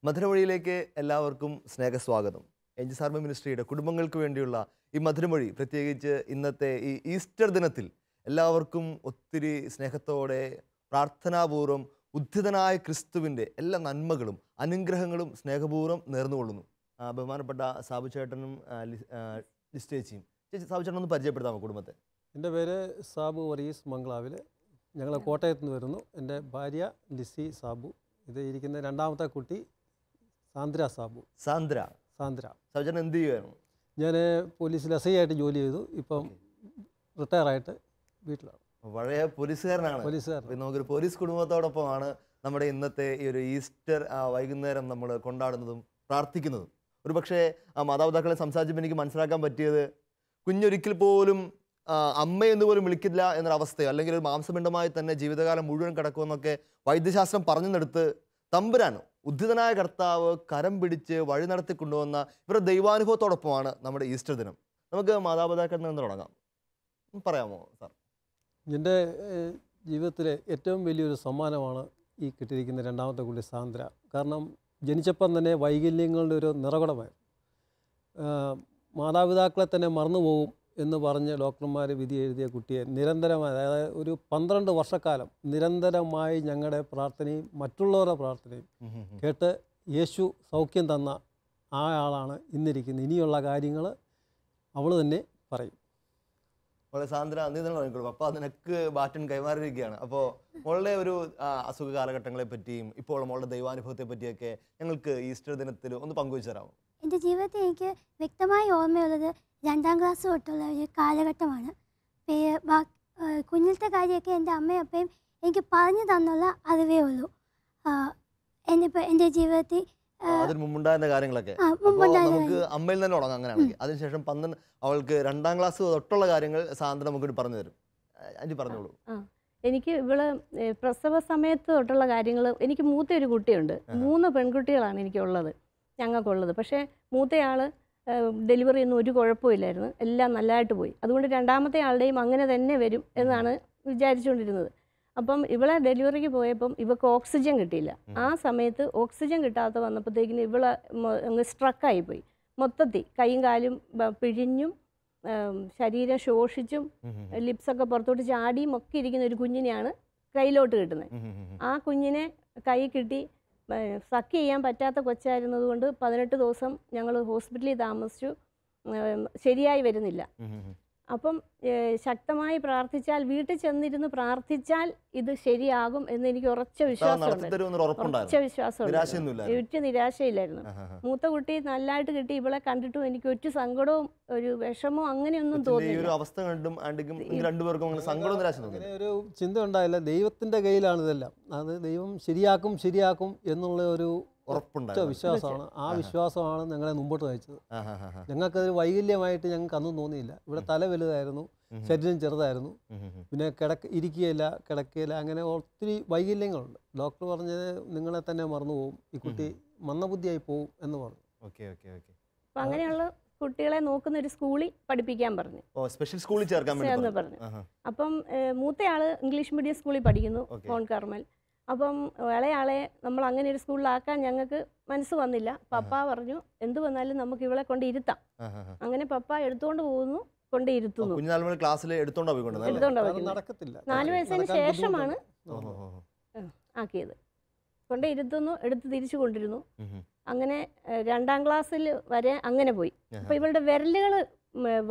മധുരമൊഴിയിലേക്ക് എല്ലാവർക്കും സ്നേഹസ്വാഗതം. എൻജിസാർമ മിനിസ്ട്രിയുടെ കുടുംബങ്ങൾക്ക് വേണ്ടിയുള്ള ഈ മധുരമൊഴി, പ്രത്യേകിച്ച് ഇന്നത്തെ ഈ ഈസ്റ്റർ ദിനത്തിൽ എല്ലാവർക്കും ഒത്തിരി സ്നേഹത്തോടെ പ്രാർത്ഥനാപൂർവ്വം ഉദ്ധിതനായ ക്രിസ്തുവിൻ്റെ എല്ലാ നന്മകളും അനുഗ്രഹങ്ങളും സ്നേഹപൂർവ്വം നേർന്നുകൊള്ളുന്നു. ബഹുമാനപ്പെട്ട സാബു ചേട്ടനും ലിസ് ചേച്ചിയും. സാബു ചേട്ടൻ ഒന്ന് പരിചയപ്പെടുത്താമോ കുടുംബത്തെ? എൻ്റെ പേര് സാബു വർഗീസ് മംഗളാവിൽ. ഞങ്ങൾ കോട്ടയത്ത് നിന്ന് വരുന്നു. എൻ്റെ ഭാര്യ ലിസി സാബു. ഇത് ഇരിക്കുന്ന രണ്ടാമത്തെ കുട്ടി സാന്ദ്ര സാബു. സാന്ദ്ര. സാബു ചേട്ടൻ എന്ത് ചെയ്യുമായിരുന്നു? ഞാൻ പോലീസിൽ SI ആയിട്ട് ജോലി ചെയ്തു. ഇപ്പം റിട്ടയറായിട്ട് വീട്ടിലാണ്. പഴയ പോലീസുകാരനാണ്. നമുക്കൊരു പോലീസ് കുടുംബത്തോടൊപ്പമാണ് നമ്മുടെ ഇന്നത്തെ ഈ ഒരു ഈസ്റ്റർ വൈകുന്നേരം നമ്മൾ കൊണ്ടാടുന്നതും പ്രാർത്ഥിക്കുന്നതും. ഒരു പക്ഷേ മാതാപിതാക്കളെ സംസാരിച്ചപ്പോൾ എനിക്ക് മനസ്സിലാക്കാൻ പറ്റിയത്, കുഞ്ഞൊരിക്കൽ പോലും അമ്മയെന്ന് പോലും വിളിക്കില്ല എന്നൊരവസ്ഥയോ, അല്ലെങ്കിൽ ഒരു മാംസപിണ്ഡമായി തന്നെ ജീവിതകാലം മുഴുവൻ കിടക്കുമെന്നൊക്കെ വൈദ്യശാസ്ത്രം പറഞ്ഞെടുത്ത് തമ്പുരാൻ ഉദ്ധിതനായ കർത്താവ് കരം പിടിച്ച് വഴി നടത്തി കൊണ്ടുവന്ന ഇവരുടെ ദൈവാനുഭവത്തോടൊപ്പമാണ് നമ്മുടെ ഈസ്റ്റർ ദിനം. നമുക്ക് മാതാപിതാക്കളിൽ നിന്ന് തുടങ്ങാം. പറയാമോ സാർ? എൻ്റെ ജീവിതത്തിലെ ഏറ്റവും വലിയൊരു സമ്മാനമാണ് ഈ കിട്ടിയിരിക്കുന്ന രണ്ടാമത്തെ കുട്ടി സാന്ദ്ര. കാരണം ജനിച്ചപ്പം തന്നെ വൈകല്യങ്ങളുടെ ഒരു നിറകുടമായിരുന്നു. മാതാപിതാക്കളെ തന്നെ മറന്നുപോകും എന്ന് പറഞ്ഞ് ഡോക്ടർമാർ വിധി എഴുതിയ കുട്ടിയെ നിരന്തരമായി, അതായത് ഒരു 12 വർഷക്കാലം നിരന്തരമായി ഞങ്ങളുടെ പ്രാർത്ഥനയും മറ്റുള്ളവരുടെ പ്രാർത്ഥനയും കേട്ട് യേശു സൗഖ്യം തന്ന ആ ആളാണ് ഇന്നിരിക്കുന്നത്. ഇനിയുള്ള കാര്യങ്ങൾ അവൾ തന്നെ പറയും. സാന്ദ്ര, നീ തന്നെ പറഞ്ഞോളൂ. അപ്പോൾ നിനക്ക് ബാറ്റൻ കൈമാറിയിരിക്കുകയാണ്. അപ്പോൾ മോളുടെ ഒരു അസുഖ കാലഘട്ടങ്ങളെ പറ്റിയും ഇപ്പോൾ മോളുടെ ദൈവാനുഭവത്തെ പറ്റിയൊക്കെ ഞങ്ങൾക്ക് ഈസ്റ്റർ ദിനത്തിൽ ഒന്ന് പങ്കുവച്ചു തരാമോ? എൻ്റെ ജീവിതത്തിൽ എനിക്ക് വ്യക്തമായി ഓർമ്മയുള്ളത് 2ാം ക്ലാസ് തൊട്ടുള്ള ഒരു കാലഘട്ടമാണ്. കുഞ്ഞിലത്തെ കാര്യമൊക്കെ എൻ്റെ അമ്മയും അപ്പയും എനിക്ക് പറഞ്ഞു തന്നുള്ള അറിവേ ഉള്ളൂ. എൻ്റെ ജീവിതത്തിൽ അതിന് മുമ്പുണ്ടായിരുന്ന കാര്യങ്ങളൊക്കെ നമുക്ക് അമ്മയിൽ തന്നെ തുടങ്ങാം. അങ്ങനെയാണെങ്കിൽ അതിനുശേഷം അവൾക്ക് 2ാം ക്ലാസ് തൊട്ടുള്ള കാര്യങ്ങൾ സാന്ദ്ര നമുക്ക് പറഞ്ഞു തരും. അഞ്ച് പറഞ്ഞോളൂ. എനിക്ക് ഇവള് പ്രസവ സമയത്ത് തൊട്ടുള്ള കാര്യങ്ങൾ, എനിക്ക് മൂത്തൊരു കുട്ടിയുണ്ട്. 3 പെൺകുട്ടികളാണ് എനിക്കുള്ളത്, ഞങ്ങൾക്കുള്ളത്. പക്ഷേ മൂത്തയാൾ ഡെലിവറി ഒന്നും ഒരു കുഴപ്പമില്ലായിരുന്നു, എല്ലാം നല്ലതായിട്ട് പോയി. അതുകൊണ്ട് രണ്ടാമത്തെ ആളുടെയും അങ്ങനെ തന്നെ വരും എന്നാണ് വിചാരിച്ചുകൊണ്ടിരുന്നത്. അപ്പം ഇവളെ ഡെലിവറിക്ക് പോയപ്പം ഇവൾക്ക് ഓക്സിജൻ കിട്ടിയില്ല. ആ സമയത്ത് ഓക്സിജൻ കിട്ടാത്ത വന്നപ്പോഴത്തേക്കിന് ഇവളെ അങ്ങ് സ്ട്രക്കായിപ്പോയി. മൊത്തത്തിൽ കൈയും കാലും പിഴിഞ്ഞും ശരീരം ശോഷിച്ചും ലിപ്സൊക്കെ പുറത്തോട്ട് ചാടിയും ഒക്കെ ഇരിക്കുന്ന ഒരു കുഞ്ഞിനെയാണ് കയ്യിലോട്ട് കിട്ടുന്നത്. ആ കുഞ്ഞിനെ കൈ കിട്ടി സക്ക് ചെയ്യാൻ പറ്റാത്ത കൊച്ചായിരുന്നതുകൊണ്ട് 18 ദിവസം ഞങ്ങൾ ഹോസ്പിറ്റലിൽ താമസിച്ചു. ശരിയായി വരുന്നില്ല. അപ്പം ശക്തമായി പ്രാർത്ഥിച്ചാൽ, വീട്ടിൽ ചെന്നിരുന്ന് പ്രാർത്ഥിച്ചാൽ ഇത് ശരിയാകും എന്ന് എനിക്ക് ഉറച്ച വിശ്വാസമുണ്ട്. ഒറ്റ നിരാശയില്ലായിരുന്നു. മൂത്ത കുട്ടി നല്ലതായിട്ട് കിട്ടി. ഇവളെ കണ്ടിട്ടും എനിക്ക് ഒറ്റ സങ്കടവും ഒരു വിഷമവും അങ്ങനെയൊന്നും തോന്നിയില്ല. ഒരു ചിന്ത ഉണ്ടായില്ല. ദൈവത്തിന്റെ കയ്യിലാണ് ഇതെല്ലാം. അത് ദൈവം ശരിയാക്കും എന്നുള്ള ഒരു ഒറ്റ വിശ്വാസമാണ്. ആ വിശ്വാസമാണ് ഞങ്ങളെ മുമ്പോട്ട് നയിച്ചത്. ഞങ്ങൾക്കതൊരു വൈകല്യമായിട്ട് ഞങ്ങൾക്ക് അന്നും തോന്നിയില്ല. ഇവിടെ തല വലുതായിരുന്നു, ശരീരം ചെറുതായിരുന്നു, പിന്നെ ഇരിക്കുകയില്ല, കിടക്കുകയില്ല, അങ്ങനെ ഒത്തിരി വൈകല്യങ്ങളുണ്ട്. ഡോക്ടർ പറഞ്ഞത് നിങ്ങളെ തന്നെ മറന്നുപോകും, ഈ കുട്ടി മന്ദബുദ്ധിയായി പോകും എന്ന് പറഞ്ഞു. അപ്പം അങ്ങനെയുള്ള കുട്ടികളെ നോക്കുന്ന ഒരു സ്കൂളിൽ പഠിപ്പിക്കാൻ പറഞ്ഞു. സ്പെഷ്യൽ സ്കൂളിൽ ചേർക്കാൻ പറഞ്ഞു. അപ്പം മൂത്തയാള് ഇംഗ്ലീഷ് മീഡിയം സ്കൂളിൽ പഠിക്കുന്നു, ഫോൺ കർമ്മൽ. അപ്പം ഇളയാളെ നമ്മൾ അങ്ങനെ ഒരു സ്കൂളിലാക്കാൻ ഞങ്ങൾക്ക് മനസ്സ് വന്നില്ല. പപ്പ പറഞ്ഞു എന്ത് വന്നാലും നമുക്ക് ഇവളെ കൊണ്ട് ഇരുത്താം. അങ്ങനെ പപ്പ എടുത്തുകൊണ്ട് പോകുന്നു, കൊണ്ട് ഇരുത്തുന്നു. 4 വയസ്സിന് ശേഷമാണ് ആക്കിയത്. കൊണ്ട് ഇരുത്തുന്നു, എടുത്ത് തിരിച്ചു കൊണ്ടിരുന്നു. അങ്ങനെ 2ാം ക്ലാസ്സിൽ വരെ അങ്ങനെ പോയി. അപ്പൊ ഇവളുടെ വിരലുകൾ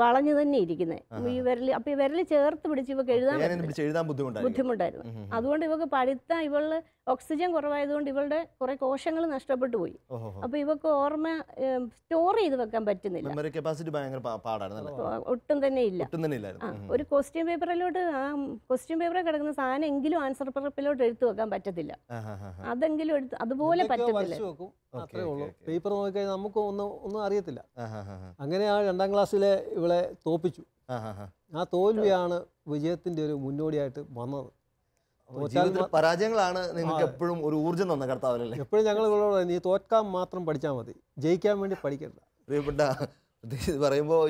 വളഞ്ഞു തന്നെ ഇരിക്കുന്നത്. ഈ വിരല്, അപ്പൊ ഈ വിരല് ചേർത്ത് പിടിച്ച് ഇവക്ക് എഴുതാൻ ബുദ്ധിമുട്ടായിരുന്നു. അതുകൊണ്ട് ഇവക്ക് പഠിത്തം, ഇവള് ഓക്സിജൻ കുറവായതുകൊണ്ട് ഇവളുടെ കുറെ കോശങ്ങൾ നഷ്ടപ്പെട്ടു പോയി. അപ്പൊ ഇവക്ക് ഓർമ്മ സ്റ്റോർ ചെയ്ത് വെക്കാൻ പറ്റുന്നില്ല, ഒട്ടും തന്നെ ഇല്ല. ഒരു ക്വസ്റ്റ്യൻ പേപ്പറിലോട്ട്, ആ ക്വസ്റ്റ്യൻ പേപ്പറിൽ കിടക്കുന്ന സാധനം എങ്കിലും ആൻസർ പേപ്പറിലോട്ട് എടുത്തു വെക്കാൻ പറ്റത്തില്ല. അതെങ്കിലും എടുത്ത് അതുപോലെ പറ്റത്തില്ല. പേപ്പർ നോക്കിക്കഴിഞ്ഞാൽ നമുക്ക് ഒന്നും അറിയത്തില്ല. അങ്ങനെ ആ 2ാം ക്ലാസ്സിലെ ഇവളെ തോപ്പിച്ചു. ആ തോൽവിയാണ് വിജയത്തിന്റെ ഒരു മുന്നോടിയായിട്ട് വന്നത്. പരാജയങ്ങളാണ് നിങ്ങൾക്ക് എപ്പോഴും ഒരു ഊർജ്ജം തന്ന കർത്താവല്ലേ? എപ്പോഴും ഞങ്ങൾ ഇവളോട്, നീ തോൽക്കാൻ മാത്രം പഠിച്ചാൽ മതി, ജയിക്കാൻ വേണ്ടി പഠിക്കണ്ട. പ്രിയപ്പെട്ട പറയുമ്പോൾ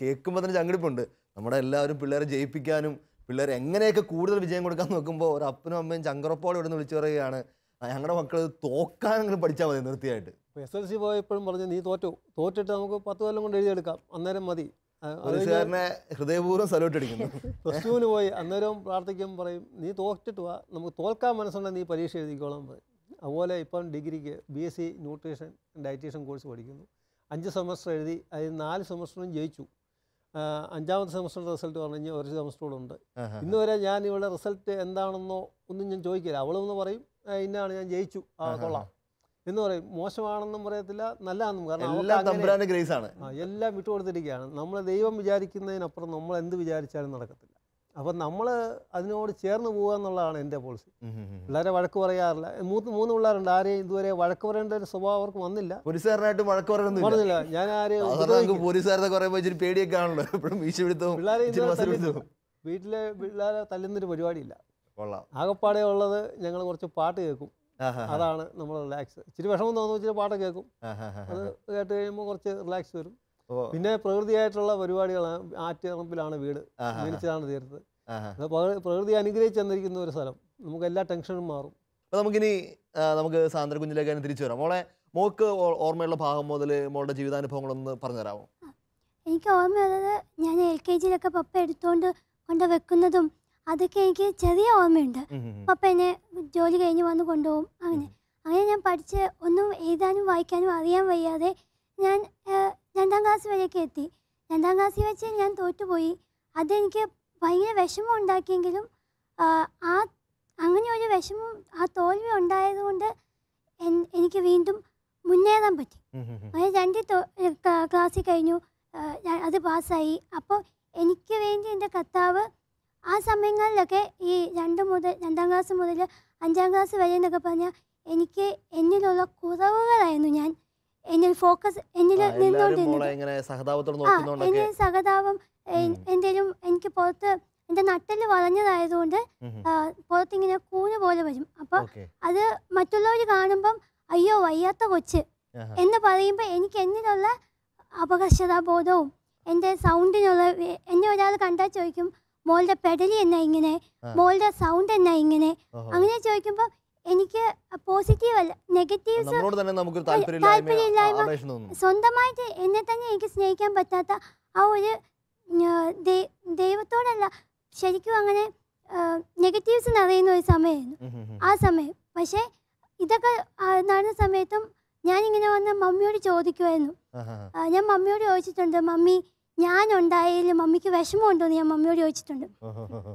കേൾക്കുമ്പോൾ തന്നെ ചങ്കിടിപ്പുണ്ട്. നമ്മുടെ എല്ലാവരും പിള്ളേരെ ജയിപ്പിക്കാനും പിള്ളേരെ എങ്ങനെയൊക്കെ കൂടുതൽ വിജയം കൊടുക്കാൻ നോക്കുമ്പോൾ ഒരു അപ്പനും അമ്മയും ചങ്കറപ്പോടെ ഇവിടെ നിന്ന് വിളിച്ചു പറയുകയാണ്, ഞങ്ങളുടെ മക്കൾ തോക്കാനെങ്കിലും പഠിച്ചാൽ മതി നിർത്തിയായിട്ട്. ഇപ്പോൾ SLC പോയപ്പോഴും പറഞ്ഞു നീ തോറ്റിട്ട് നമുക്ക് 10 കൊല്ലം കൊണ്ട് എഴുതിയെടുക്കാം, അന്നേരം മതി. പോലീസുകാരനെ ഹൃദയപൂർവ്വം സല്യൂട്ട് അടിക്കുന്നു. +2 പോയി, അന്നേരം പ്രാർത്ഥിക്കും, പറയും നീ തോറ്റിട്ട് വാ, നമുക്ക് തോൽക്കാൻ മനസ്സുണ്ടെങ്കിൽ നീ പരീക്ഷ എഴുതിക്കോളാൻ പറയും. അതുപോലെ ഇപ്പം ഡിഗ്രിക്ക് BSc nutrition and dietician course പഠിക്കുന്നു. 5 സെമസ്റ്റർ എഴുതി, അതിൽ 4 സെമസ്റ്ററും ജയിച്ചു. 5ാമത്തെ സെമസ്റ്ററിൻ്റെ റിസൾട്ട് പറഞ്ഞു ഒരു സെമസ്റ്റർ കൂടെ ഉണ്ട്. ഇന്ന് വരെ ഞാൻ ഇവിടെ റിസൾട്ട് എന്താണെന്നോ ഒന്നും ഞാൻ ചോദിക്കില്ല. അവളൊന്ന് പറയും ഇന്നാണ് ഞാൻ ജയിച്ചു, കൊള്ളാം എന്ന് പറയും. മോശമാണെന്നും പറയത്തില്ല, നല്ലതാണെന്നും. കാരണം എല്ലാം വിട്ടുകൊടുത്തിരിക്കുകയാണ്. നമ്മൾ ദൈവം വിചാരിക്കുന്നതിനപ്പുറം നമ്മൾ എന്ത് വിചാരിച്ചാലും നടക്കത്തില്ല. അപ്പം നമ്മൾ അതിനോട് ചേർന്ന് പോകുക എന്നുള്ളതാണ് എൻ്റെ പോളിസി. പിള്ളേരെ വഴക്ക് പറയാറില്ല. 3 പിള്ളേരുണ്ട്, ആരെയും ഇതുവരെ വഴക്ക് പറയേണ്ട ഒരു സ്വഭാവം അവർക്ക് വന്നില്ല. പറഞ്ഞില്ല ഞാൻ വീട്ടിലെ പിള്ളേരെ തല്ലുന്നൊരു പരിപാടിയില്ല. ആകപ്പാടെ ഉള്ളത് ഞങ്ങൾ കുറച്ച് പാട്ട് കേൾക്കും, അതാണ് നമ്മൾ റിലാക്സ്. ഇച്ചിരി വിഷമം തോന്നുന്നു, ഇച്ചിരി പാട്ട് കേൾക്കും, അത് കേട്ട് കഴിയുമ്പോൾ കുറച്ച് റിലാക്സ് വരും. പിന്നെ പ്രകൃതിയായിട്ടുള്ള പരിപാടികളാണ്. ആറ്റിറമ്പിലാണ് വീട്, ജനിച്ചതാണ് തീർത്ത്. പ്രകൃതി അനുഗ്രഹിച്ച് തന്നിരിക്കുന്ന ഒരു സ്ഥലം, നമുക്ക് എല്ലാ ടെൻഷനും മാറും. അപ്പോൾ നമുക്ക് സാന്ദ്ര കുഞ്ഞിലേക്ക് തിരിച്ചു വരാം. മോൾക്ക് ഓർമ്മയുള്ള ഭാഗം മുതൽ മോളുടെ ജീവിതാനുഭവങ്ങളൊന്ന് പറഞ്ഞു തരാമോ? എനിക്ക് ഓർമ്മയുള്ളത് ഞാൻ LKG-യിലൊക്കെ പപ്പ എടുത്തുകൊണ്ട് വെക്കുന്നതും അതൊക്കെ എനിക്ക് ചെറിയ ഓർമ്മയുണ്ട്. പപ്പ എന്നെ ജോലി കഴിഞ്ഞ് വന്ന് കൊണ്ടുപോകും. അങ്ങനെ ഞാൻ പഠിച്ച് ഒന്നും എഴുതാനും വായിക്കാനും അറിയാൻ വയ്യാതെ ഞാൻ 2ാം ക്ലാസ് വരെയൊക്കെ എത്തി. 2ാം ക്ലാസ്സിൽ വെച്ച് ഞാൻ തോറ്റുപോയി. അതെനിക്ക് ഭയങ്കര വിഷമം ഉണ്ടാക്കിയെങ്കിലും അങ്ങനെ ഒരു വിഷമം, ആ തോൽവി ഉണ്ടായതുകൊണ്ട് എനിക്ക് വീണ്ടും മുന്നേറാൻ പറ്റി. അങ്ങനെ 2 ക്ലാസ്സിൽ കഴിഞ്ഞു, അത് പാസ്സായി. അപ്പോൾ എനിക്ക് വേണ്ടി എൻ്റെ കർത്താവ് ആ സമയങ്ങളിലൊക്കെ ഈ 2ാം ക്ലാസ് മുതൽ 5ാം ക്ലാസ് വരെ എന്നൊക്കെ പറഞ്ഞാൽ എനിക്ക് എന്നിലുള്ള കുറവുകളായിരുന്നു ഞാൻ എന്നിൽ ഫോക്കസ് എന്നിൽ നിന്നുകൊണ്ടിരുന്നത്. എൻ്റെ സഹതാപം എന്തെങ്കിലും എനിക്ക് പുറത്ത് എൻ്റെ നട്ടല് വളഞ്ഞതായതുകൊണ്ട് പുറത്തിങ്ങനെ കൂന് പോലെ വരും. അപ്പം അത് മറ്റുള്ളവർ കാണുമ്പം അയ്യോ വയ്യാത്ത കൊച്ച് എന്ന് പറയുമ്പോൾ എനിക്ക് എന്നിലുള്ള അപകർഷതാബോധവും എൻ്റെ സൗണ്ടിനുള്ള എന്നെ ഒരാൾ കണ്ടാൽ ചോദിക്കും മോളുടെ പെഡലി എന്നാ ഇങ്ങനെ, മോളുടെ സൗണ്ട് എന്നാ ഇങ്ങനെ, അങ്ങനെ ചോദിക്കുമ്പോൾ എനിക്ക് പോസിറ്റീവ് അല്ല, നെഗറ്റീവ്സ്, താല്പര്യമില്ലായ്മ, സ്വന്തമായിട്ട് എന്നെ തന്നെ എനിക്ക് സ്നേഹിക്കാൻ പറ്റാത്ത ആ ഒരു ദൈവത്തോടല്ല ശരിക്കും അങ്ങനെ നെഗറ്റീവ്സ് നിറയുന്ന ഒരു സമയമായിരുന്നു ആ സമയം. പക്ഷേ ഇതൊക്കെ നടന്ന സമയത്തും ഞാനിങ്ങനെ വന്ന് മമ്മിയോട് ചോദിക്കുമായിരുന്നു. ഞാൻ മമ്മിയോട് ചോദിച്ചിട്ടുണ്ട്, മമ്മി ഞാനുണ്ടായാൽ മമ്മിക്ക് വിഷമമുണ്ടോ എന്ന് ഞാൻ മമ്മിയോട് ചോദിച്ചിട്ടുണ്ട്.